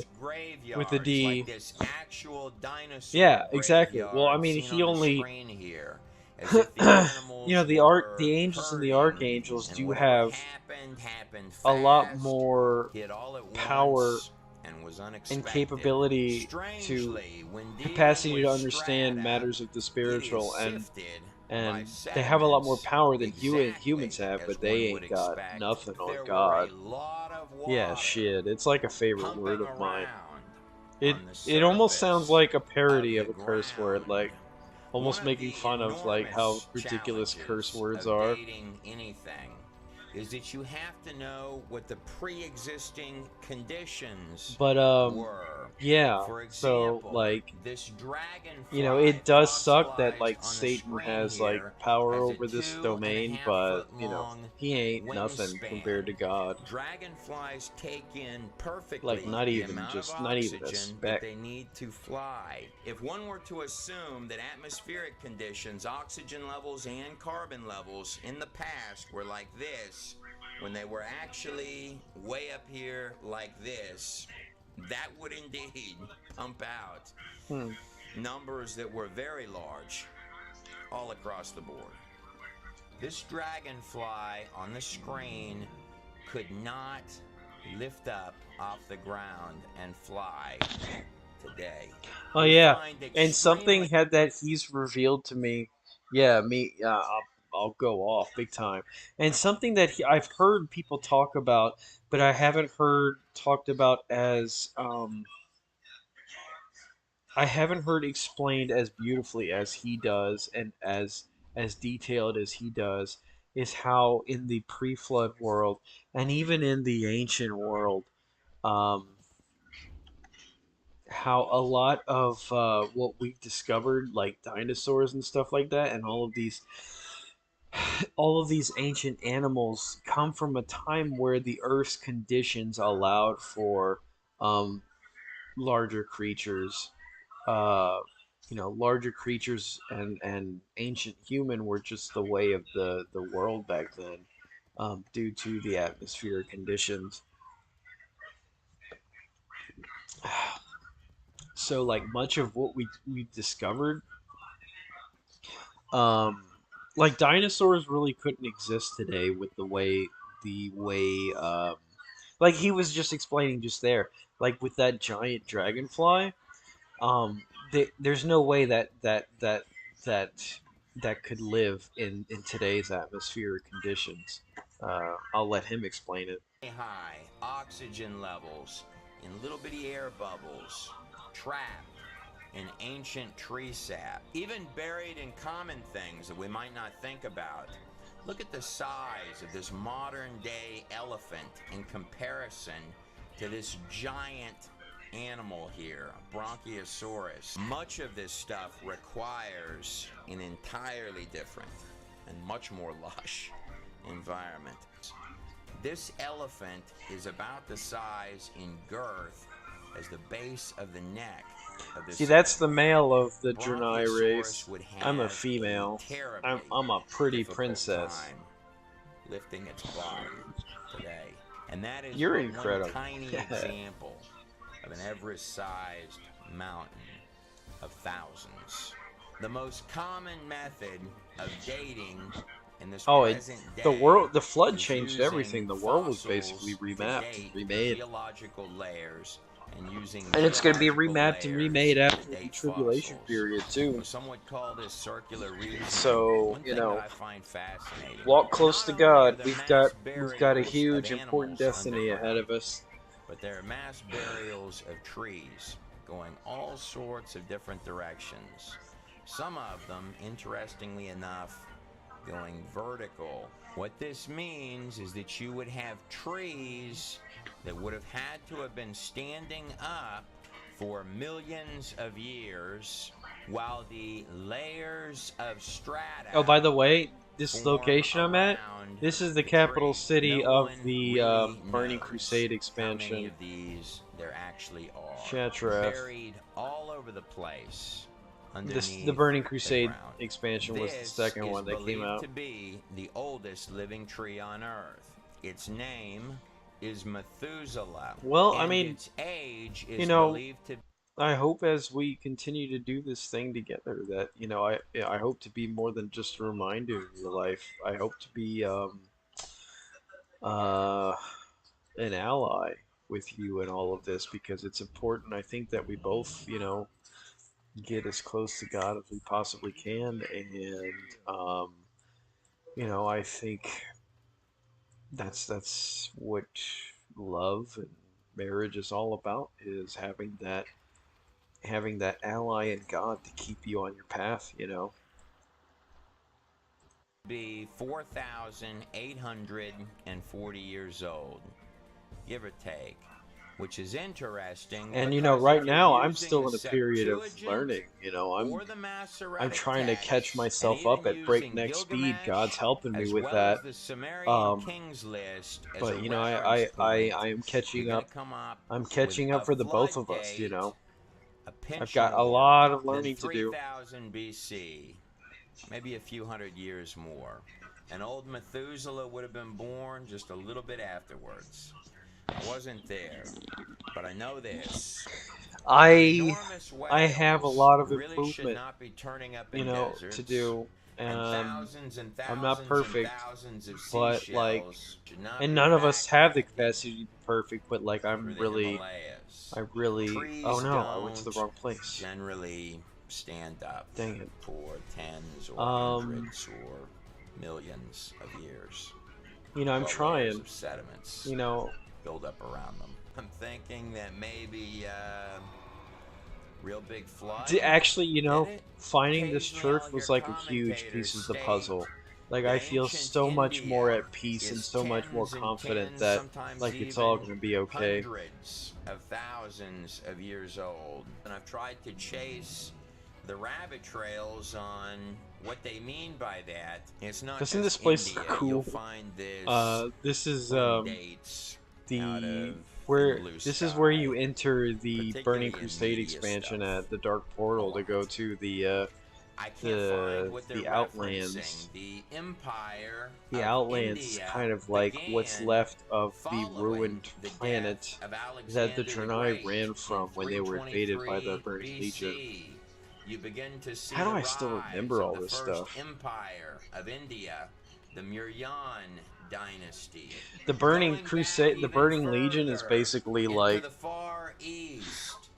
with a graveyards like D. this actual dinosaur Yeah, exactly. Well, I graveyard mean, seen he on the only, screen here, as if the animals the were angels and the herding archangels and do whatever have happened a lot fast, more hit all at power once, and was and unexpected. capability to Strangely, when dealing capacity with to understand strata, matters of the it is spiritual, sifted by and they have a lot more sediments power than humans exactly have, as but they one would ain't got expect nothing if on there were a God. lot of Yeah, water shit. It's like a favorite word pumping of mine. around It on the it almost sounds surface like a parody of the of a curse word, ground. like One almost of making the fun of like how enormous ridiculous curse challenges words of are. dating anything is that you have to know what the pre-existing conditions But were. yeah. For So example, like, this it dragonfly does suck that fossilized like on the Satan screen has like here power has a over this two and a domain, half but foot long he ain't nothing wingspan. compared to God. Dragonflies take in Like perfectly not the even amount of just not even a oxygen that speck. they need to fly. If one were to assume that atmospheric conditions, oxygen levels, and carbon levels in the past were like this, when they were actually way up here like this, that would indeed pump out Hmm. numbers that were very large all across the board. This dragonfly on the screen could not lift up off the ground and fly today. Oh We yeah, find and something extremely had that he's revealed to me. Yeah, me. I'll go off big time. And something that I've heard people talk about, but I haven't heard talked about as I haven't heard explained as beautifully as he does, and as detailed as he does, is how in the pre-flood world and even in the ancient world, um, how a lot of what we've discovered, like dinosaurs and stuff like that, and all of these ancient animals come from a time where the Earth's conditions allowed for um, larger creatures. Uh, larger creatures and ancient human were just the way of the world back then, due to the atmospheric conditions. So, like much of what we discovered, um, like dinosaurs really couldn't exist today with the way like he was just explaining just there, like with that giant dragonfly. There's no way that that could live in today's atmospheric conditions. I'll let him explain it. high oxygen levels in little bitty air bubbles, trapped in ancient tree sap, even buried in common things that we might not think about. Look at the size of this modern day elephant in comparison to this giant animal here, Bronchiosaurus. Much of this stuff requires an entirely different and much more lush environment. This elephant is about the size in girth as the base of the neck of this. See, that's the male of the Draenei race. Bronchiosaurus would have I'm a female. terribly I'm a pretty difficult princess. time lifting its body today. And that is You're but incredible. one tiny example of an Everest-sized mountain of thousands. The most common method of dating in this present day, the flood is changed using everything. The world was fossils basically to remapped, date remade. geological layers, and using And it's going to be geological remapped and layers remade to after the date tribulation fossils. period too. Some would call this circular reasoning. So, One you thing know, that I find fascinating, walk close to not only are God. there We've mass got a burials huge of important animals destiny ahead of underground, us. but there are mass burials of trees going all sorts of different directions. Some of them, interestingly enough, going vertical. What this means is that you would have trees that would have had to have been standing up for millions of years, while the layers of strata. Oh, by the way, this form location I'm at, around this is the the capital tree. city No of one the really Burning knows Crusade how many expansion. of these there actually are. Shatraf. Buried all over the place. The Burning Crusade ground. expansion was the This second is one that came believed out. to be the oldest living tree on Earth. Its name is Methuselah. Well, I and mean, its age is you know, believed to I hope as we continue to do this thing together that, you know, I hope to be more than just a reminder of your life. I hope to be uh an ally with you in all of this because it's important. I think that we both, you know, get as close to God as we possibly can, and you know, I think that's what love and marriage is all about, is having that ally in God to keep you on your path, you know. be 4,840 years old, give or take, which is interesting. And you know, because right if you're now I'm using still the in a period of Septuagint learning. You know, or the I'm Masoretic trying to catch text, and myself even up at using breakneck speed. Gilgamesh, God's helping me as with well that. as the Sumerian Um, Kings list as a but you know, reference point, I am you're catching going up. to come up I'm with catching a up for the flood both of us. You date know, a pinch I've got a more lot of than learning to do. 3000 BC, maybe a few hundred years more. And old Methuselah would have been born just a little bit afterwards. I wasn't there, but I know this. I Enormous have a whales lot of really should improvement, not be turning up you in know, deserts, to do. and thousands and I'm not thousands and perfect, thousands of but like, seashells should not and be none of us have the backpacking capacity to be perfect. But like, through the Himalayas. Trees oh no, I went to the don't wrong place. generally stand up Dang it. for tens or hundreds or millions of years. You know, I'm But layers trying. of sediments You know, build up around them. I'm thinking that maybe real big flood. actually, you know, Did it? finding this Occasionally, church all was your like a huge piece of the commentators puzzle. Like, that I feel ancient so much more India at peace and is so much more tens and confident tens, that, sometimes like, it's all even gonna be okay. hundreds of thousands of years old. And I've tried to chase the rabbit trails on what they mean by that. It's not Doesn't just this place India. look cool? You'll find this This is dates out of this is where you enter the particularly Burning in Crusade media expansion stuff. at the Dark Portal to go to the I can't find what they're the Outlands. referencing. The Empire The of Outlands is India kind of like what's began left of the following ruined the death planet of that the Alexander the Draenei Great ran from in when they were invaded by the 323 Burning Legion. BC. You begin to see How do the I still rise remember of all the this first stuff? Empire of India, the Mauryan dynasty. The Burning Going Crusade, back the even Burning Legion is further basically into like the Far East.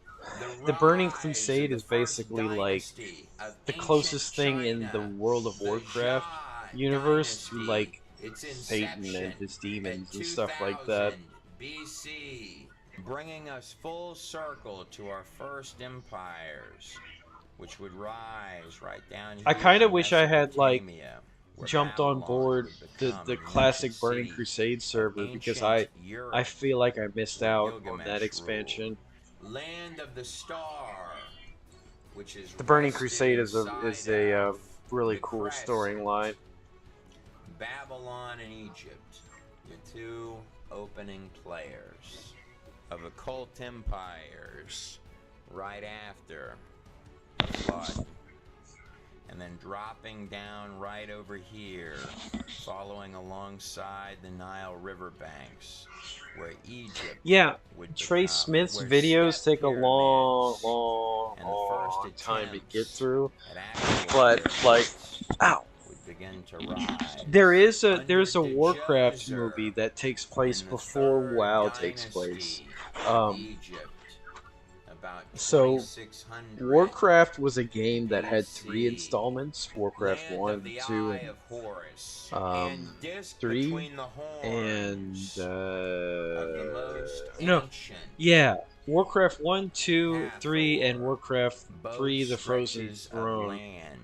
the Burning rise Crusade of the is first basically like dynasty of the ancient closest thing in the China, World of the Warcraft Jia universe to dynasty, like its Satan inception and his demons at and stuff like that. 2000 BC, bringing us full circle to our first empires, which would rise right down here. I kind of in wish I had like Mesopotamia, where jumped on Babylon board would the become an classic ancient Burning city Crusade of server because ancient I Europe, feel like I missed where out on Gilgamesh that expansion. ruled. Land of the Star, which is The Burning rested Crusade is inside a of really the cool crescent. storyline. Babylon and Egypt, your two opening players of occult empires right after the flood. And then dropping down right over here, following alongside the Nile riverbanks, where Egypt would Trey become, Smith's where videos step take a long, pyramids long, and the first long time to get attempts through. at actual But like, pyramids ow. would begin to rise. There's Under a Warcraft Djoser movie that takes place in the before third WoW takes place. dynasty of Egypt, about So 2600 Warcraft was a game that had 3 BC. installments: Warcraft Land 1, of the 2, Eye and of Horus, and disc 3, between the and horns of the most no, ancient. yeah, Warcraft 1, 2, 3, and Hathor, Warcraft both 3: The Frozen stretches of Throne. land,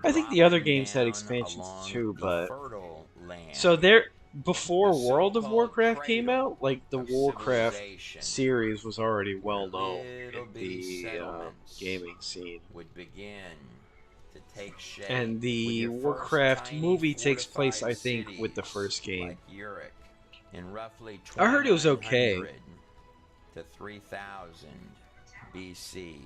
I think the other dropping games had down expansions along too, the but fertile land. so there before The World of so-called Warcraft came cradle out, like the of Warcraft civilization, series was already where well known little in bitty the settlements gaming scene. would begin to take shape. And with the your first Warcraft tiny movie takes place, I fortified think, with the cities first game. like Uruk in roughly I heard it was okay. 2900 to 3000 BC.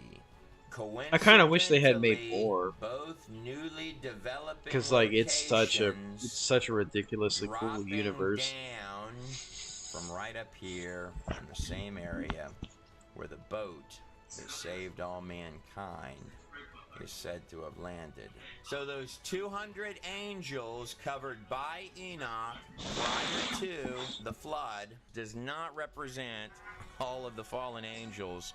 I kind of wish they had made more, Both newly developing because like it's such locations a ridiculously cool dropping universe. down from right up here in the same area where the boat that saved all mankind is said to have landed. So those 200 angels covered by Enoch prior to the flood does not represent all of the fallen angels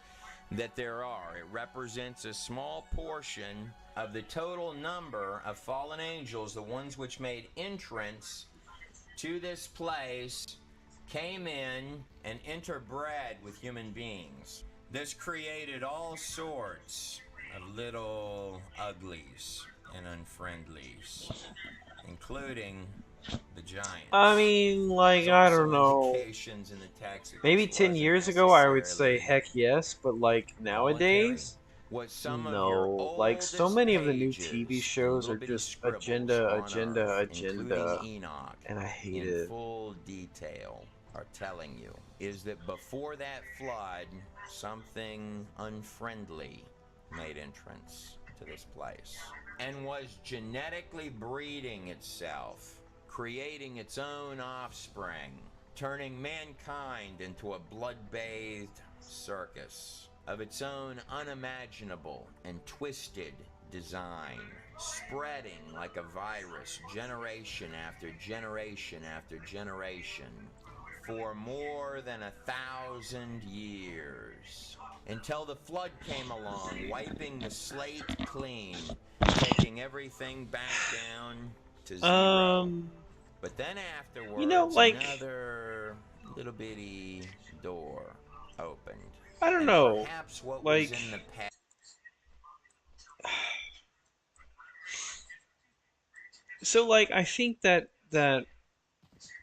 that there are. It represents a small portion of the total number of fallen angels, the ones which made entrance to this place, came in and interbred with human beings. This created all sorts of little uglies and unfriendlies, including the giants. I mean, like, There's I also don't know. indications in the text that Maybe this 10 wasn't years ago I would say necessarily heck yes, but like voluntary. nowadays, What some of your no. Like so oldest many of the new pages TV and shows little are bitty just scribbles agenda, on agenda, Earth, agenda, including Enoch, and I hate in it. full detail are telling you is that before that flood, something unfriendly made entrance to this place and was genetically breeding itself, creating its own offspring, turning mankind into a blood-bathed circus of its own unimaginable and twisted design, spreading like a virus generation after generation after generation for more than 1,000 years, until the flood came along, wiping the slate clean, taking everything back down to zero. But then afterwards, You know, like, another little bitty door opened. I don't And know, perhaps what like, was in the past. so like I think that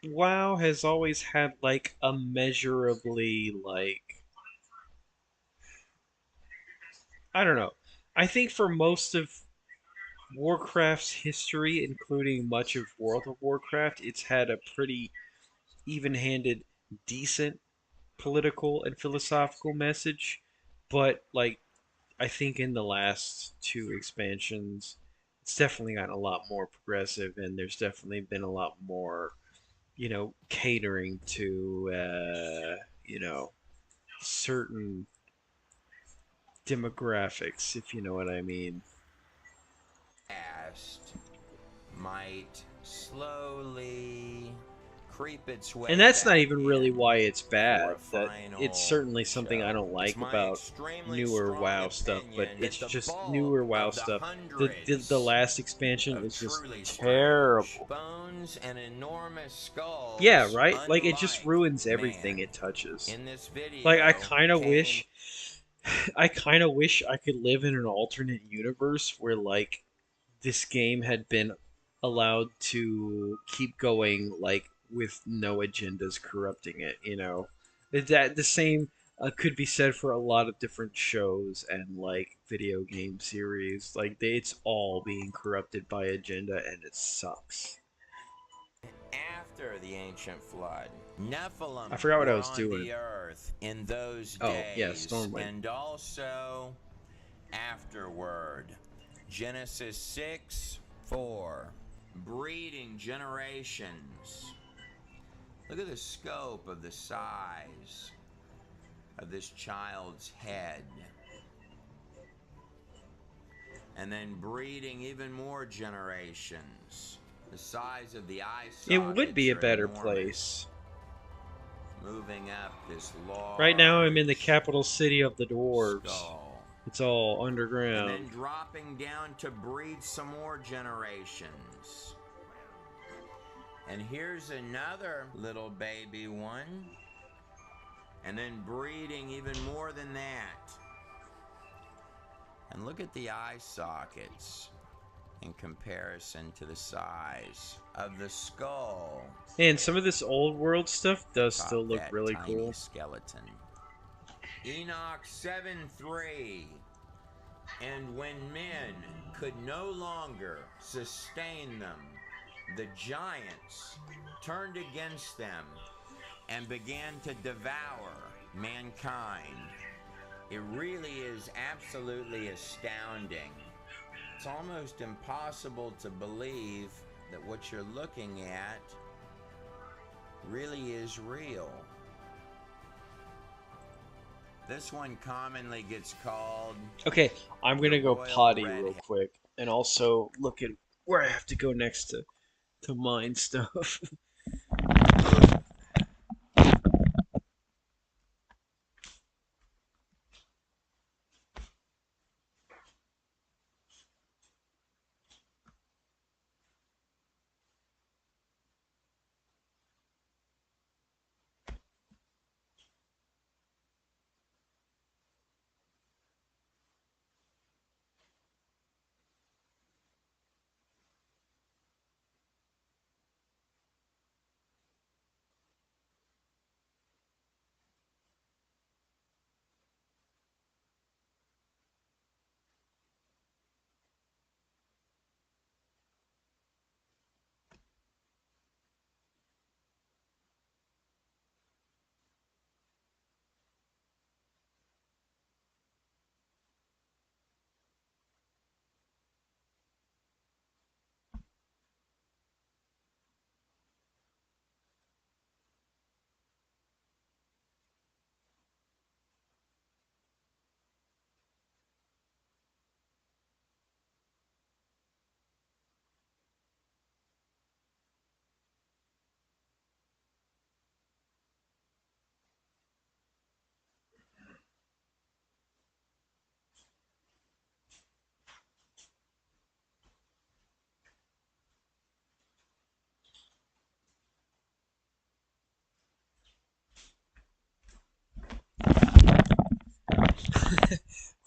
WoW has always had like a measurably like, I don't know. I think for most of Warcraft's history, including much of World of Warcraft, it's had a pretty even-handed, decent political and philosophical message. But like I think in the last 2 expansions, it's definitely gotten a lot more progressive, and there's definitely been a lot more, catering to, certain demographics, if you know what I mean. Past might slowly creep its way And that's not back even really in why it's for bad. a That final it's certainly something I show. don't It's like my about extremely newer strong WoW stuff, but opinion it's that the just bulk newer WoW of the stuff. The hundreds last expansion of is just truly strange terrible. bones and enormous skulls, Yeah, right? Like it just unlike ruins everything man. it touches. In this video, Like I kind of came wish I kind of wish I could live in an alternate universe where like this game had been allowed to keep going like with no agendas corrupting it. That the same could be said for a lot of different shows and like video game series. Like it's all being corrupted by agenda and it sucks. after the ancient flood. Nephilim I forgot what I were was on doing. the earth in those Oh, days, yeah, Stormwind. and also afterward. Genesis 6:4. Breeding generations. Look at the scope of the size of this child's head. And then breeding even more generations. The size of the eye sockets It would be a are better enormous. place. Moving up this large Right now I'm in the capital city of the dwarves. skull. It's all And underground. then dropping down to breed some more generations. And here's another little baby one. And then breeding even more than that. And look at the eye sockets in comparison to the size of the skull. And some of this old world stuff does Top still look that really tiny cool. skeleton. Enoch 7:3. And when men could no longer sustain them, the giants turned against them and began to devour mankind. It really is absolutely astounding. It's almost impossible to believe that what you're looking at really is real. This one commonly gets called... Okay, I'm gonna go Royal potty Redhead. real quick, and also look at where I have to go next to mine stuff.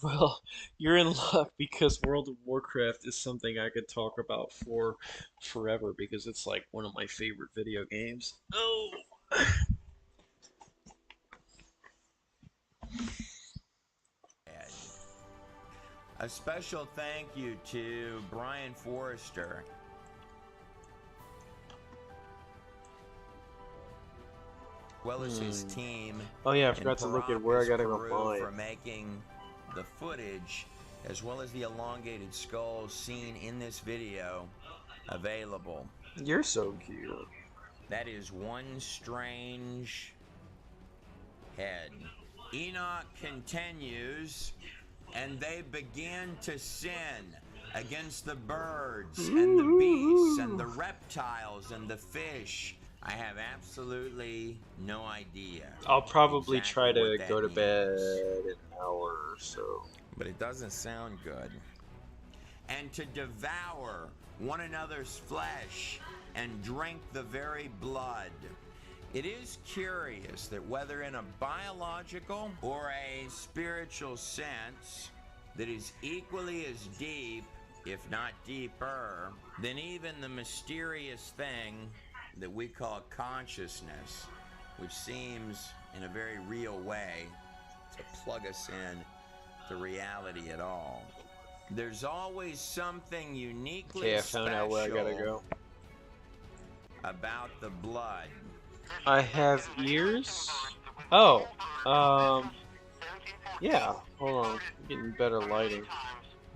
Well, you're in luck because World of Warcraft is something I could talk about for forever because it's like one of my favorite video games. Oh. A special thank you to Brian Forrester. Well as his team. Oh yeah, I in forgot to look at where I Paracas, gotta go Peru, mine. for making the footage as well as the elongated skulls seen in this video available. You're so cute. That is one strange head. Enoch continues, and they begin to sin against the birds and the beasts and the reptiles and the fish. I have absolutely no idea. I'll probably exactly try to what that go to bed means. in an hour or so. But it doesn't sound good. And to devour one another's flesh and drink the very blood. It is curious that whether in a biological or a spiritual sense that is equally as deep, if not deeper, than even the mysterious thing that we call consciousness, which seems in a very real way to plug us in to reality at all. There's always something uniquely Okay, I found out where I gotta go. about the blood. I have ears. Oh, yeah. Hold on, I'm getting better lighting.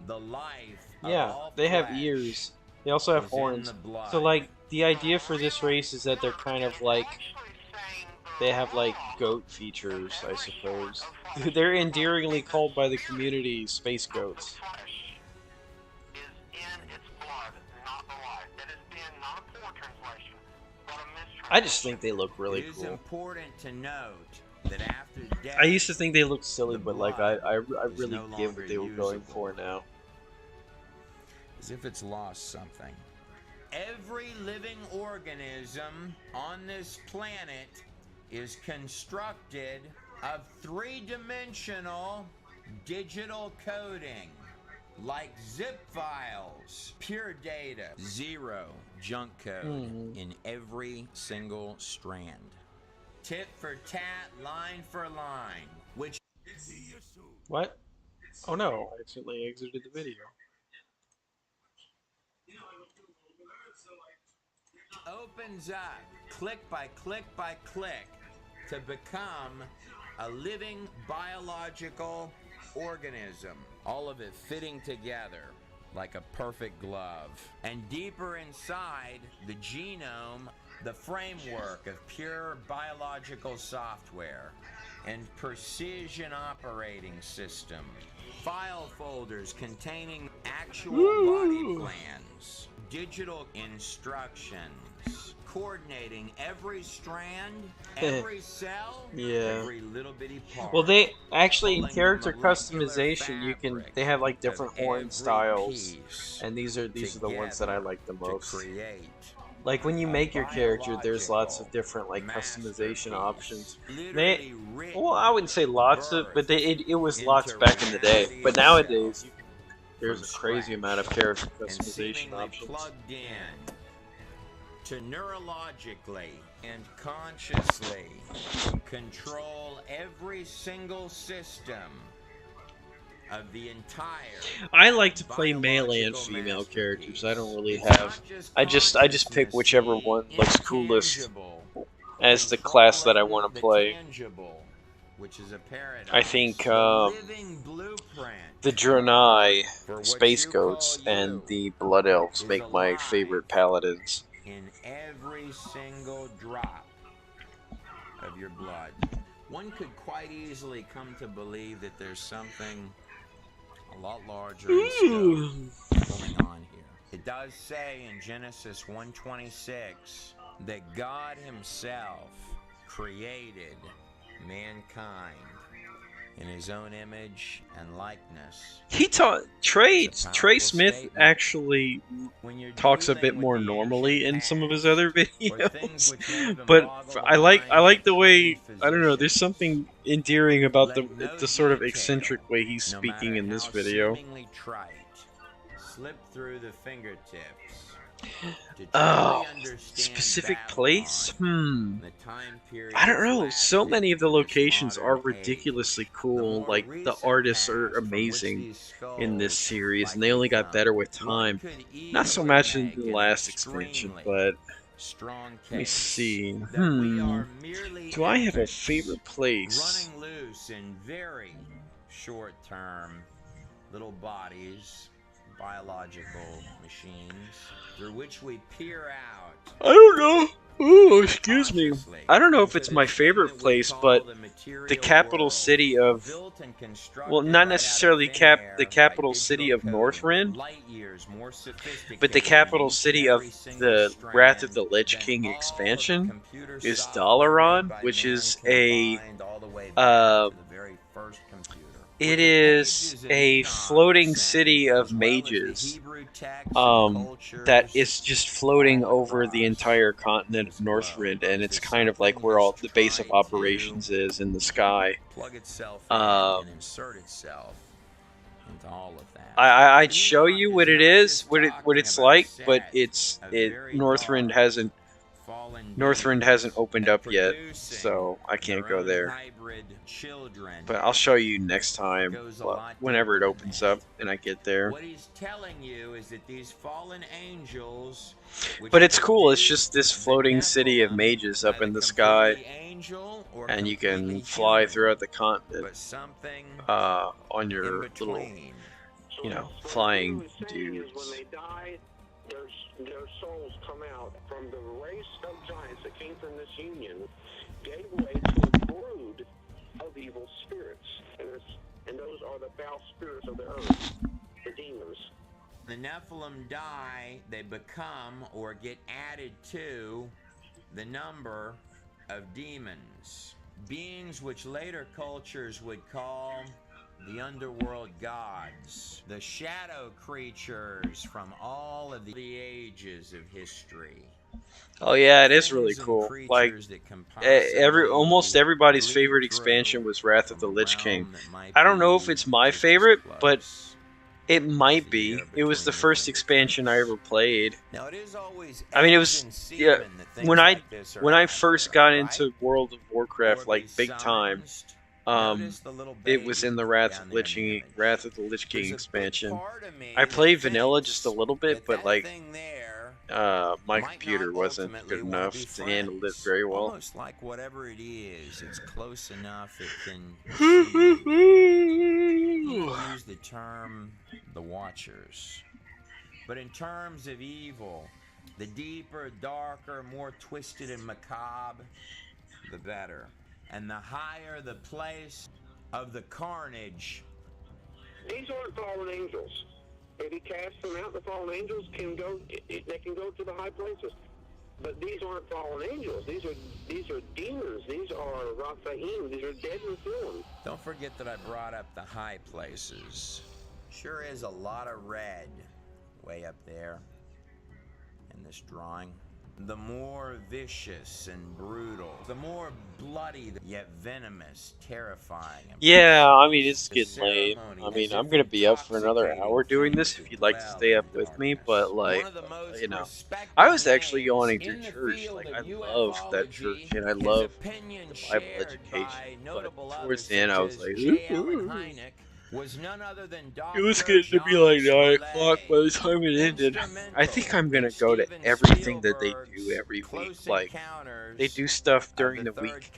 The life of Yeah, all they have flesh ears. They also have is in horns. the blood. So like the idea for this race is that they're kind of like they have like goat features, I suppose. They're endearingly called by the community space goats. I just think they look really It is cool. important to note that after death, I used to think they looked silly, the but like blood I is really no get longer what they were going usable. for now. as if it's lost something. Every living organism on this planet is constructed of three-dimensional digital coding, like zip files, pure data, zero junk code in every single strand. Tit for tat, line for line, which What? Oh no, I accidentally exited the video. opens up click by click by click to become a living biological organism. All of it fitting together like a perfect glove. And deeper inside the genome, the framework of pure biological software and precision operating system. File folders containing actual body plans, digital instructions, coordinating every strand, every cell, Yeah. every little bitty part. Well, they actually in Pulling the character molecular customization, you can fabric they have like of different horn every styles, piece and these are the ones that I together like the to most. create Like when you a make your character, there's lots of biological different like customization masterpiece. options. Literally Well, I wouldn't say lots of, but birthed it was into lots back in the day. reality But nowadays, itself there's a from crazy scratch amount of character and customization seemingly options. plugged in to neurologically and consciously control every single system of the entire I like to play male and biological female characters. masterpiece. I don't really It's have. not I just pick whichever one looks coolest as the class that I want to play. Tangible, which is a paradox. I think The living blueprint the Draenei, for what Space you call Goats, you and the Blood Elves is make my alive favorite paladins. in every single drop of your blood. One could quite easily come to believe that there's something a lot larger in scope going on here. It does say in Genesis 1:26 that God himself created mankind in his own image and likeness. Trey It's a powerful Smith statement. actually When you're talks a dealing bit with more the normally ancient in some of his past, other or things videos, which may have but involved the I mind like of the way, trained I don't know, there's physicians. something endearing about Let no the sort of detail, eccentric way he's no speaking matter in this how video. seemingly trite, slip through the fingertips to Oh, truly understand specific Babylon, place? the time period I don't it's know. So lasted many of the in this locations are modern ridiculously age. cool. The more Like the recent artists are past from which amazing these in this skulls series, and they likely only got come, better with one time. could Not so easily much in make the an last expansion, extremely but strong let me case see. that we are merely Do I have a infants favorite place? running loose in very short-term little bodies, biological machines, through which we peer out I don't know. Oh, excuse me. consciously I don't know if into it's the my thing favorite that we place, call but the material the capital world, city of, built and constructed well, not right out of necessarily thin the air by capital city digital of coding, Northrend, light years more sophisticated but the than capital each and city of every single the Wrath of strand the Lich than King all of the expansion computer is software made Dalaran, by which man is a combined all the way back uh, to the very first computer. it With the is pages of a Enoch floating sent, city of as well as the mages. Hebrew texts and That cultures is just floating all over the across entire continent of this globe. Northrend, and it's This kind of like something where has all the base of tried to operations is in the sky. plug itself Um, in and insert itself into all of that. I'd show you what it is, what it's like, but Northrend Northrend hasn't Northrend hasn't opened up yet, so I can't go there. But I'll show you next time, well, whenever it opens up and I get there. What he's telling you is that these fallen angels, but it's cool. It's just this floating city of mages up in the sky, and you can fly throughout the continent on your little, flying dudes. When they die, their souls come out from the race of giants that came from this union, gave way to a brood of evil spirits, and those are the foul spirits of the earth, the demons. The Nephilim die, they become or get added to the number of demons, beings which later cultures would call the underworld gods, the shadow creatures from all of the ages of history. Oh yeah, it is really cool. Like almost everybody's favorite expansion was Wrath of the Lich King. I don't know if it's my favorite, but it might be. It was the first expansion I ever played. I mean, it was when I first got into World of Warcraft, like big time. It was in the Wrath of the Lich King expansion. I played vanilla just a little bit, but like my computer wasn't good enough to handle it very well. Almost like whatever it is, it's close enough it can use the term the Watchers. But in terms of evil, the deeper, darker, more twisted and macabre, the better. And the higher the place of the carnage. These aren't fallen angels. If he casts them out, the fallen angels can go. They can go to the high places. But these aren't fallen angels. These are demons. These are Raphaim. These are dead and fallen. Don't forget that I brought up the high places. Sure is a lot of red way up there in this drawing. The more vicious and brutal, the more bloody, yet venomous, terrifying. Yeah, I mean, it's getting late. I mean, I'm going to be up for another hour doing this if you'd like to stay up with me, but like, I was actually going to church. Like, I love that church, and I love the Bible education, but towards the end, I was like, ooh. It was getting to be like 9 o'clock by the time it ended. I think I'm gonna go to everything that they do every week. Like, they do stuff during the week,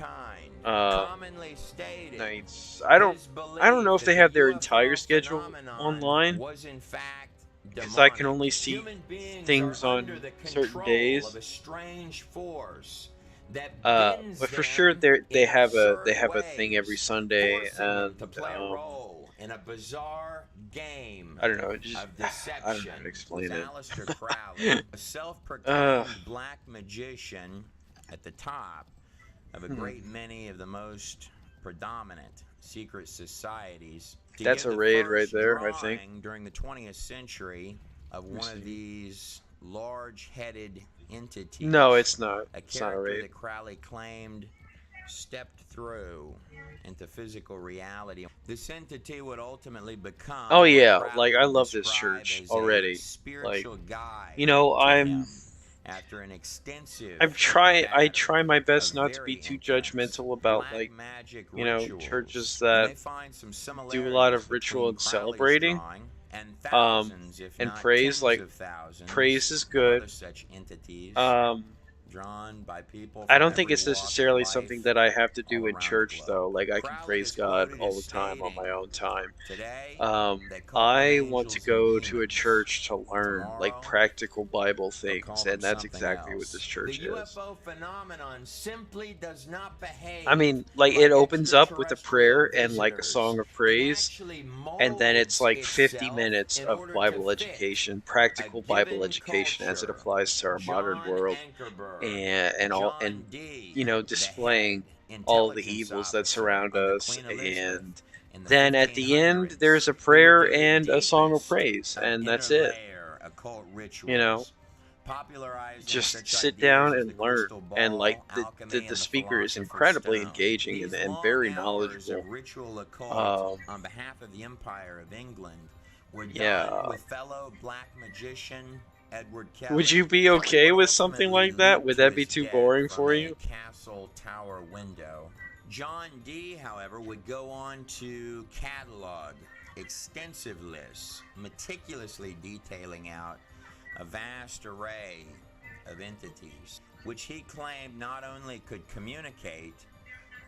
nights. I don't know if they have their entire schedule online, because I can only see things on certain days. But for sure, they have a thing every Sunday, and in a bizarre game I don't know, I don't know how to explain it. A self-proclaimed black magician at the top of a great many of the most predominant secret societies. That's a raid right there, I think. During the 20th century of one of these large-headed entities. No, it's not. It's not a raid. That Crowley claimed stepped through into physical reality. This entity would ultimately become. Oh yeah, like I love this church already. Like, after an extensive. I try my best not to be too judgmental about like, churches that do a lot of ritual and celebrating. And praise, like, praise is good. I don't think it's necessarily something that I have to do in church, though. Like, I can praise God all the time on my own time. I want to go to a church to learn, like, practical Bible things, and that's exactly what this church is. I mean, like, it opens up with a prayer and, like, a song of praise, and then it's, like, 50 minutes of Bible education, practical Bible education as it applies to our modern world. And displaying all the evils that surround us, and then at the end there's a prayer and a song of praise, and that's it. Just sit down and learn, and like the speaker is incredibly engaging and very knowledgeable. On behalf of the Empire of England, with fellow black magician Edward Kelly. Would you be okay with something like that? Would that be too boring for you? Castle tower window. John Dee, however, would go on to catalog extensive lists, meticulously detailing out a vast array of entities, which he claimed not only could communicate,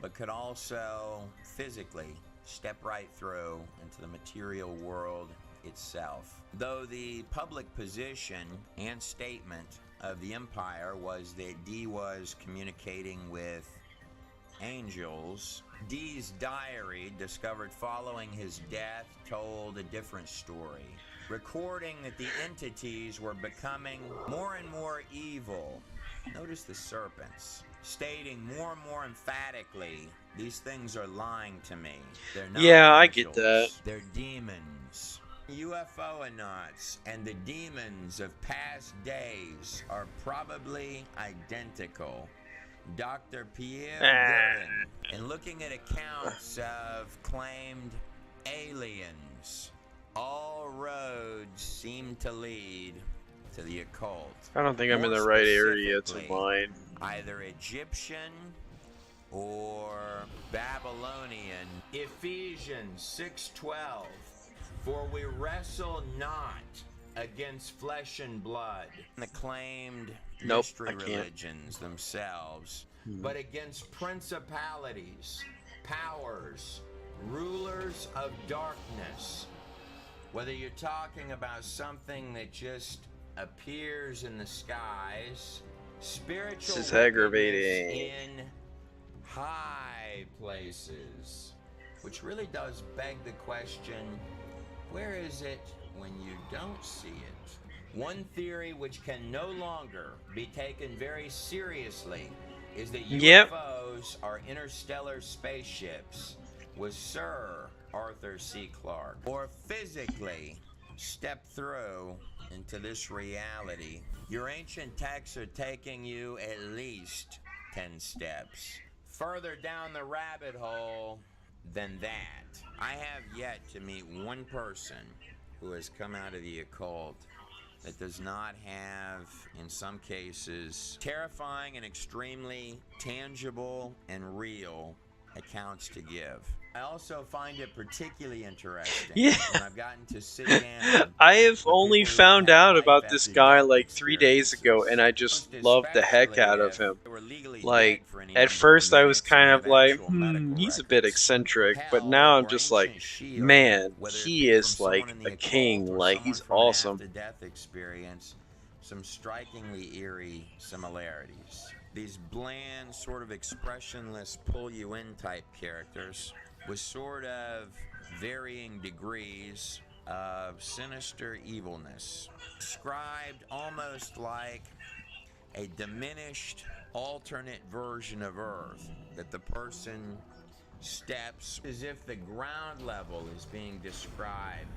but could also physically step right through into the material world itself. Though the public position and statement of the Empire was that Dee was communicating with angels, Dee's diary, discovered following his death, told a different story, recording that the entities were becoming more and more evil. Notice the serpents, stating more and more emphatically, these things are lying to me. They're not Yeah, I angels, get that. they're demons. UFO-nauts and the demons of past days are probably identical. Dr. Pierre Guerin, in looking at accounts of claimed aliens, all roads seem to lead to the occult. I don't think I'm in the More right area to specifically, mine. either Egyptian or Babylonian. Ephesians 6:12. For we wrestle not against flesh and blood, the claimed Nope, mystery I can't. religions themselves, but against principalities, powers, rulers of darkness. Whether you're talking about something that just appears in the skies, spiritual This is wickedness aggravating. in high places, which really does beg the question, where is it when you don't see it? One theory which can no longer be taken very seriously is that Yep. UFOs are interstellar spaceships with Sir Arthur C. Clarke, or physically step through into this reality. Your ancient texts are taking you at least 10 steps further down the rabbit hole than that. I have yet to meet one person who has come out of the occult that does not have, in some cases, terrifying and extremely tangible and real accounts to give. I also find it particularly interesting Yeah. when I've gotten to sit down. I have with only people who found have out life about this after guy death like 3 days ago, experiences. and I just Most loved the heck especially out of if him. they were legally Like, dead for any at number of first I was minutes and kind of have like, actual medical he's a bit records. eccentric, but Hell, now I'm or just like, ancient Shield, man, whether it he be is from like someone in the a king, occult or like someone he's from an awesome. after-death experience, some strikingly eerie similarities. These bland, sort of expressionless, pull-you-in type characters with sort of varying degrees of sinister evilness, described almost like a diminished, alternate version of Earth that the person steps as if the ground level is being described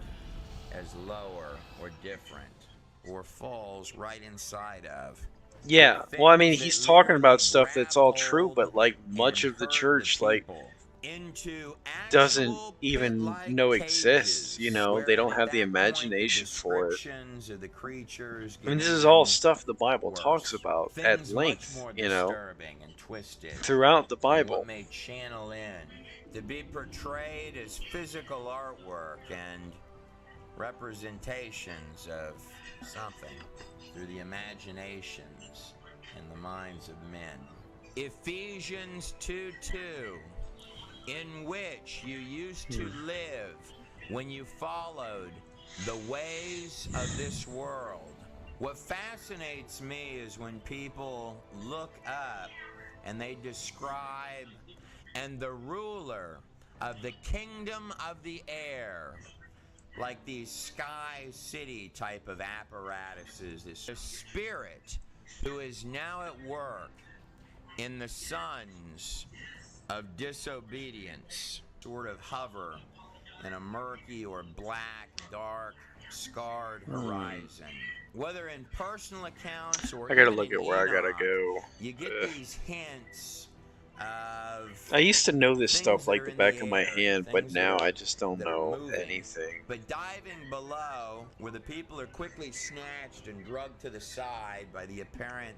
as lower or different, or falls right inside of. Yeah, well, I mean, Things he's that talking about literally stuff that's all true, grab but like hold much and of the herd church, like, people into doesn't actual even pit-like know exists, cages, they wherein don't at have the that point, imagination for it. descriptions of the creatures I mean, get this is all even stuff the Bible worse. talks about at Things much length, more disturbing and twisted throughout the than Bible. what may channel in to be portrayed as physical artwork and representations of something through the imaginations and the minds of men. Ephesians 2:2, in which you used to live when you followed the ways of this world. What fascinates me is when people look up and they describe, and the ruler of the kingdom of the air, like these sky city type of apparatuses, this spirit who is now at work in the sons of disobedience, sort of hover in a murky or black, dark, scarred horizon. Whether in personal accounts or I gotta even look in at where I gotta Enoch, go. you get these hints of I used to know this things stuff that like are the in back the of my air, hand, but things now I just don't that are know moving. anything. But diving below, where the people are quickly snatched and drugged to the side by the apparent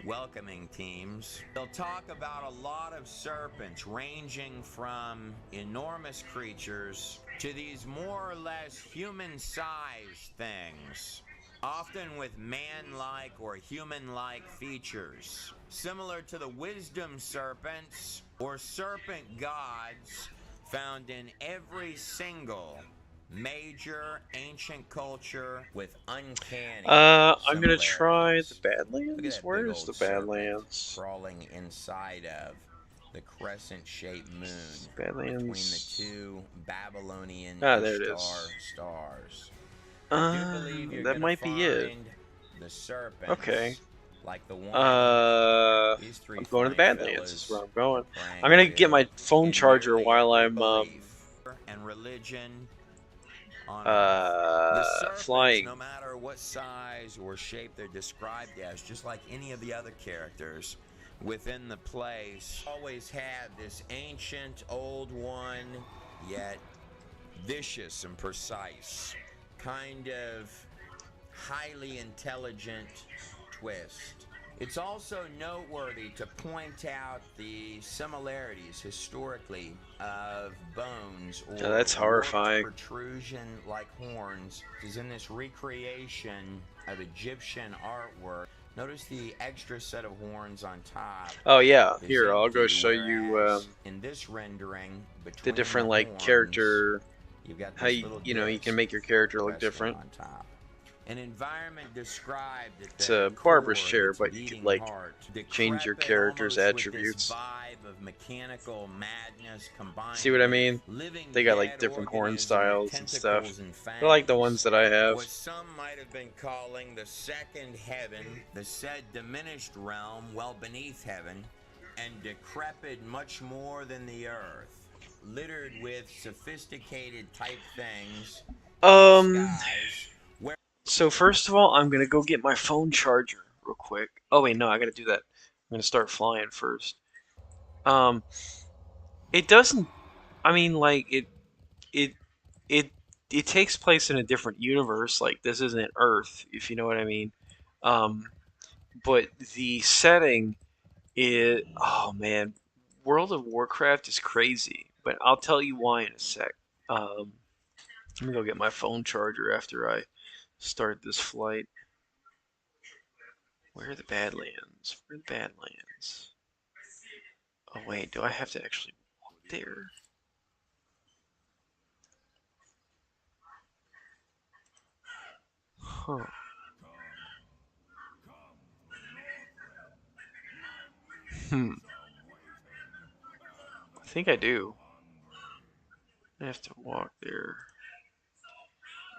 welcoming teams, they'll talk about a lot of serpents ranging from enormous creatures to these more or less human-sized things, often with man-like or human-like features, similar to the wisdom serpents or serpent gods found in every single major ancient culture with uncanny I'm gonna try the similarities. Look at Badlands. that Where big is old the serpent Badlands? crawling inside of the crescent-shaped moon between the Badlands. two Babylonian Ah, there it Ishtar is. stars. I do believe you're That gonna might be it. find the Okay. serpents like the one these three I'm going to the fine Badlands. Is where fellas I'm going. are praying I'm gonna get to my phone in charger nearly while every I'm belief and religion on Earth. The serpents, flying. no matter what size or shape they're described as, just like any of the other characters within the place, always have this ancient, old one, yet vicious and precise, kind of highly intelligent twist. It's also noteworthy to point out the similarities historically of bones or Oh, that's warped horrifying. protrusion like horns is in this recreation of Egyptian artwork. Notice the extra set of horns on top Oh yeah, is here I'll go empty, show you whereas in this rendering the between different the like horns, character. you've got How this little you know you can disc make your character look resting different. on top. An environment described at It's the a barber's core of chair, its but you could beating like heart, change your decrepit character's almost with this attributes. vibe of mechanical madness combined See what I with mean? living They got like dead different horn organism with styles and stuff. tentacles and They're like the fangs. ones that I have. What some might have been calling the second heaven, the said diminished realm well beneath heaven, and decrepit much more than the earth, littered with sophisticated type things, skies. So first of all, I'm gonna go get my phone charger real quick. Oh wait, no, I gotta do that. I'm gonna start flying first. Um, it doesn't. I mean, like it, it, it takes place in a different universe. Like this isn't Earth, if you know what I mean. Um, but the setting is. Oh man, World of Warcraft is crazy. But I'll tell you why in a sec. Let me go get my phone charger after I start this flight. Where are the Badlands? Where are the Badlands? Oh wait, do I have to actually walk there? Huh. I think I do. I have to walk there.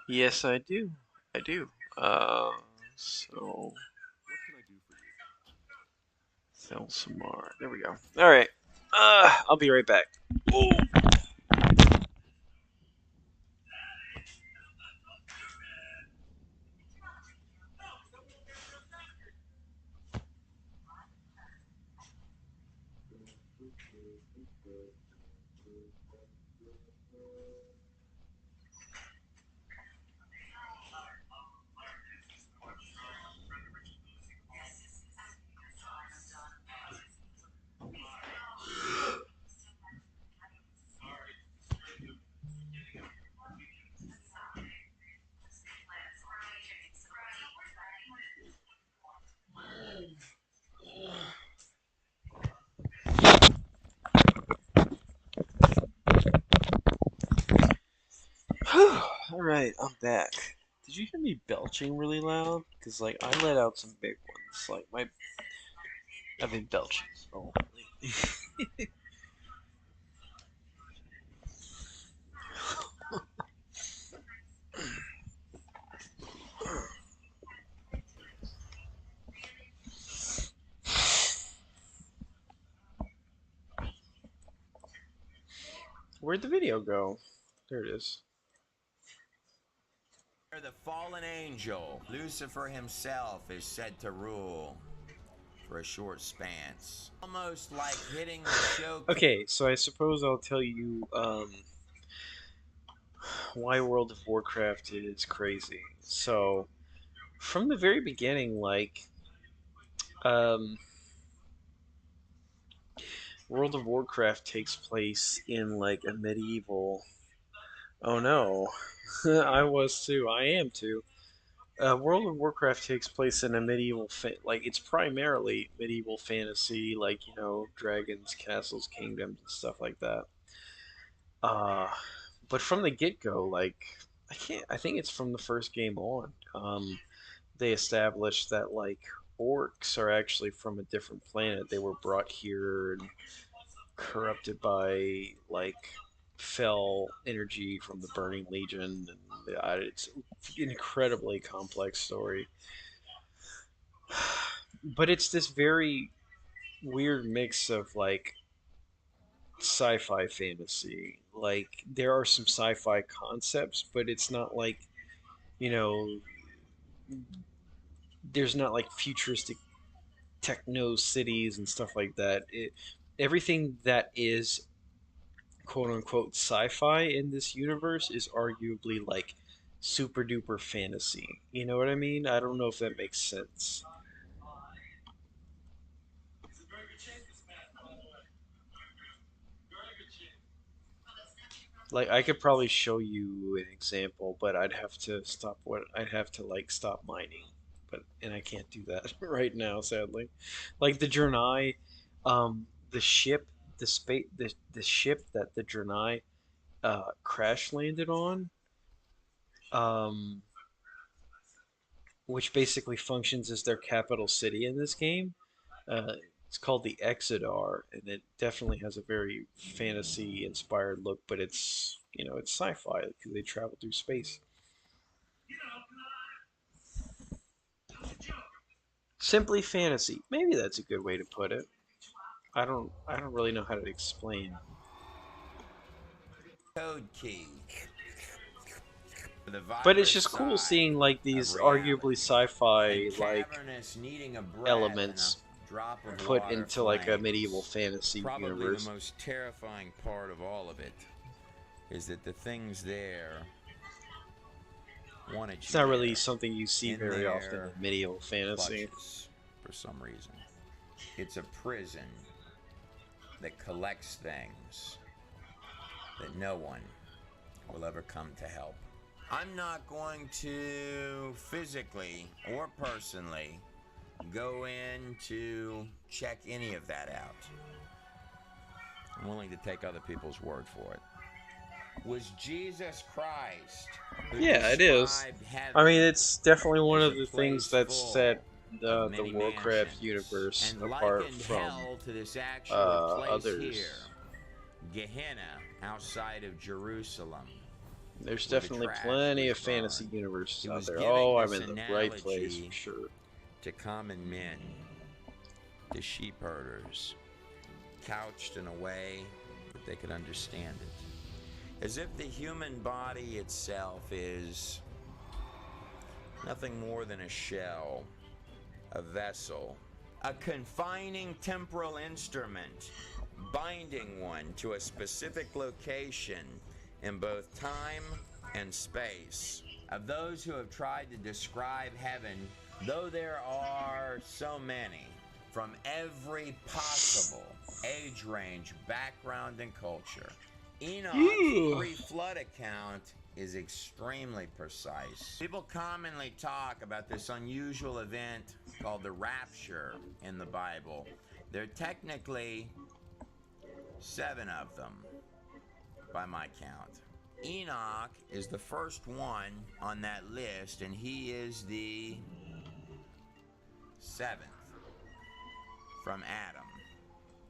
Yes, I do. I do. So Thelsamar. There we go. All right. I'll be right back. Oh. All right, I'm back. Did you hear me belching really loud? Cause like I let out some big ones. Like I've been belching so lately. Where'd the video go? There it is. The fallen angel, Lucifer himself, is said to rule. for a short span. Almost like hitting the show. Okay, so I suppose I'll tell you why World of Warcraft is crazy. So, from the very beginning, um, World of Warcraft takes place in like a medieval. Oh no, I was too. I am too. World of Warcraft takes place in a medieval, like it's primarily medieval fantasy, like dragons, castles, kingdoms, and stuff like that. Uh, but from the get go, like I can't. I think it's from the first game on. They established that like orcs are actually from a different planet. They were brought here and corrupted by like fell energy from the Burning Legion, and it's an incredibly complex story. But it's this very weird mix of like sci-fi fantasy. Like there are some sci-fi concepts, but it's not like you know there's not like futuristic techno cities and stuff like that. Everything that is quote unquote sci-fi in this universe is arguably like super duper fantasy. You know what I mean? I don't know if that makes sense. Like I could probably show you an example, but I'd have to like stop mining. And I can't do that right now, sadly. Like the Draenei, the ship, the ship that the Draenei crash landed on, um, which basically functions as their capital city in this game. Uh, it's called the Exodar, and it definitely has a very fantasy-inspired look, but it's sci-fi because they travel through space. Simply fantasy. Maybe that's a good way to put it. I don't really know how to explain. Code key. The But it's virus just cool side seeing like of these arguably reality. sci-fi And like cavernous needing a breath and a elements drop of put water into like a medieval flames. fantasy Probably the universe. most terrifying part of all of it is that the things there wanted It's you not really there, something you see in very often their in medieval fantasy. clutches for some reason. It's a prison that collects things that no one will ever come to help. I'm not going to physically or personally go in to check any of that out. I'm willing to take other people's word for it. Was Jesus Christ who Yeah, it is. described I mean, heaven it's definitely one as of a the things place that full set of the many Warcraft mansions, universe and apart likened from hell to this actual place others. here, Gehenna, outside of Jerusalem, There's where the definitely trash plenty was of fantasy burned. universes He out was there. giving Oh, I'm this in the right place analogy for sure. to common men, to sheep herders, couched in a way that they could understand it. As if the human body itself is nothing more than a shell, a vessel, a confining temporal instrument, binding one to a specific location in both time and space. Of those who have tried to describe heaven, though there are so many, from every possible age range, background, and culture, Enoch's pre-flood account is extremely precise. People commonly talk about this unusual event called the rapture in the Bible. There are technically 7 of them, by my count. Enoch is the first one on that list, and he is the 7th from Adam.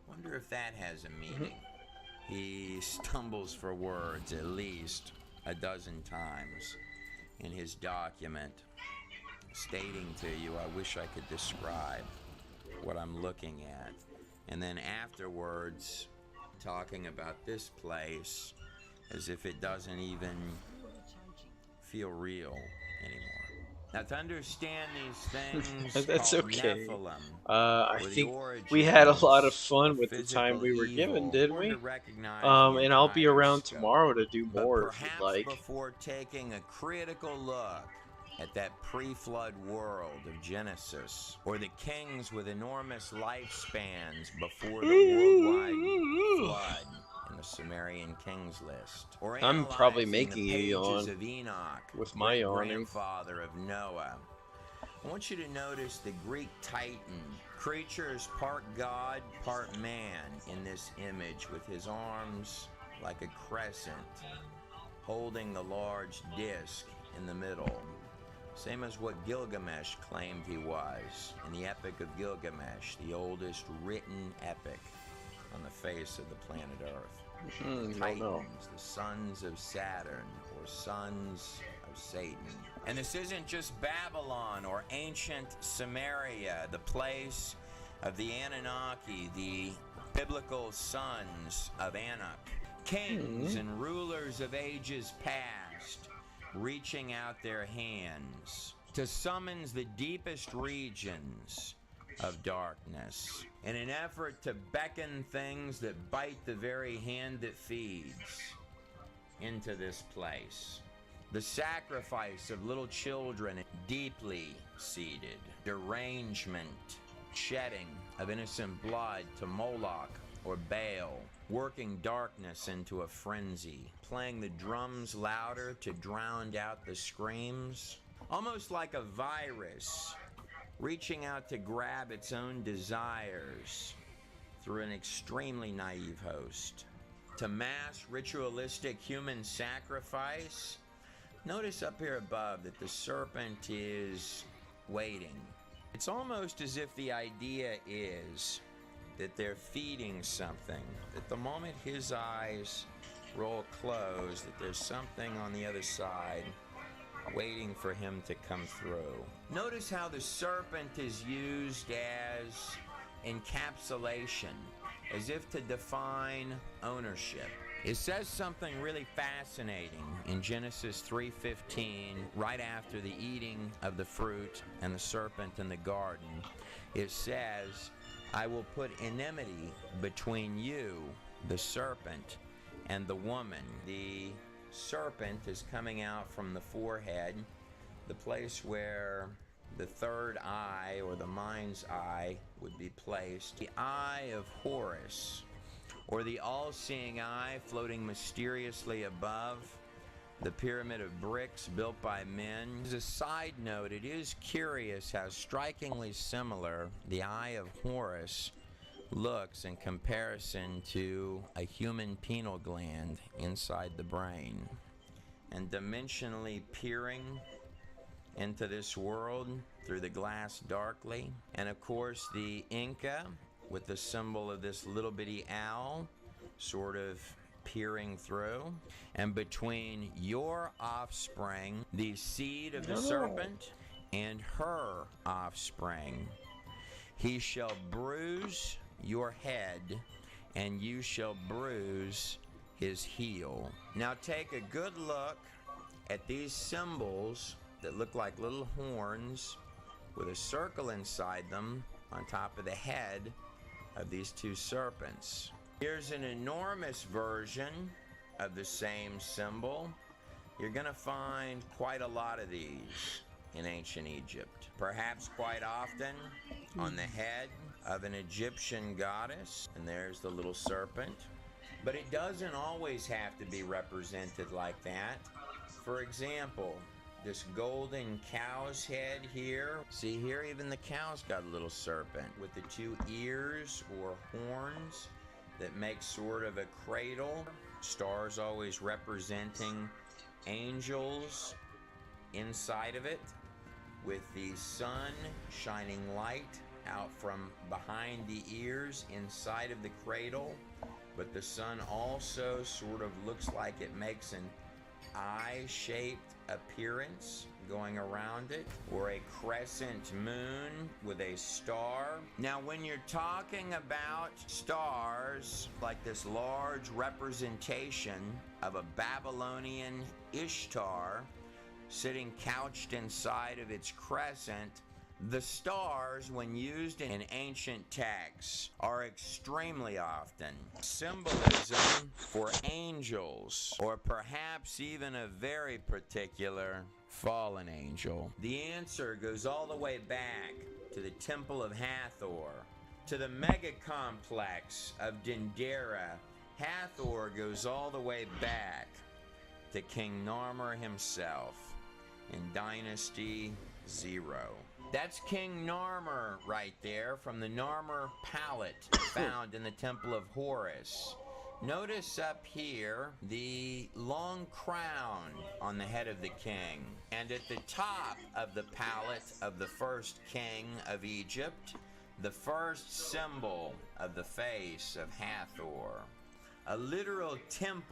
Wonder if that has a meaning. He stumbles for words at least a dozen times in his document, stating to you, I wish I could describe what I'm looking at. And then afterwards, talking about this place as if it doesn't even feel real anymore. Now, to understand these things That's called okay. Nephilim, I or the think we had a lot of origins fun with the time physical we were given, evil, didn't important to we? recognize the And I'll be entire around scope. tomorrow to do But more if you'd perhaps like. before taking a critical look at that pre-flood world of Genesis, or the kings with enormous lifespans before the worldwide flood in the Sumerian kings list, or I'm probably analyzing the making you pages yawn of Enoch, with my yawning. great-grandfather of Noah, I want you to notice the Greek Titan. Creature is part God, part man in this image, with his arms like a crescent, holding the large disc in the middle. Same as what Gilgamesh claimed he was in the Epic of Gilgamesh, the oldest written epic on the face of the planet Earth. The Titans, the sons of Saturn, or sons of Satan. And this isn't just Babylon or ancient Samaria, the place of the Anunnaki, the biblical sons of Anak, kings and rulers of ages past, reaching out their hands to summons the deepest regions of darkness in an effort to beckon things that bite the very hand that feeds into this place. The sacrifice of little children, deeply seated, derangement, shedding of innocent blood to Moloch or Baal, working darkness into a frenzy, playing the drums louder to drown out the screams, almost like a virus, reaching out to grab its own desires through an extremely naive host. To mass ritualistic human sacrifice, notice up here above that the serpent is waiting. It's almost as if the idea is that they're feeding something, that the moment his eyes roll closed, that there's something on the other side waiting for him to come through. Notice how the serpent is used as encapsulation, as if to define ownership. It says something really fascinating in Genesis 3:15, right after the eating of the fruit and the serpent in the garden. It says, I will put enmity between you, the serpent, and the woman. The serpent is coming out from the forehead, the place where the third eye, or the mind's eye, would be placed. The eye of Horus, or the all-seeing eye, floating mysteriously above the pyramid of bricks built by men. As a side note, it is curious how strikingly similar the eye of Horus looks in comparison to a human pineal gland inside the brain. And dimensionally peering into this world through the glass darkly. And of course the Inca with the symbol of this little bitty owl sort of peering through. And between your offspring, the seed of the serpent, and her offspring, he shall bruise your head, and you shall bruise his heel. Now take a good look at these symbols that look like little horns with a circle inside them on top of the head of these two serpents. Here's an enormous version of the same symbol. You're going to find quite a lot of these in ancient Egypt. Perhaps quite often on the head of an Egyptian goddess. And there's the little serpent. But it doesn't always have to be represented like that. For example, this golden cow's head here. See here, even the cow's got a little serpent with the two ears or horns that make sort of a cradle. Stars always representing angels inside of it, with the sun shining light out from behind the ears inside of the cradle. But the sun also sort of looks like it makes an eye-shaped appearance going around it, or a crescent moon with a star. Now when you're talking about stars, like this large representation of a Babylonian Ishtar sitting couched inside of its crescent. The stars, when used in ancient texts, are extremely often symbolism for angels, or perhaps even a very particular fallen angel. The answer goes all the way back to the Temple of Hathor, to the mega complex of Dendera. Hathor goes all the way back to King Narmer himself in Dynasty 0. That's King Narmer right there from the Narmer palette found in the Temple of Horus. Notice up here the long crown on the head of the king. And at the top of the palette of the first king of Egypt, the first symbol of the face of Hathor. A literal temple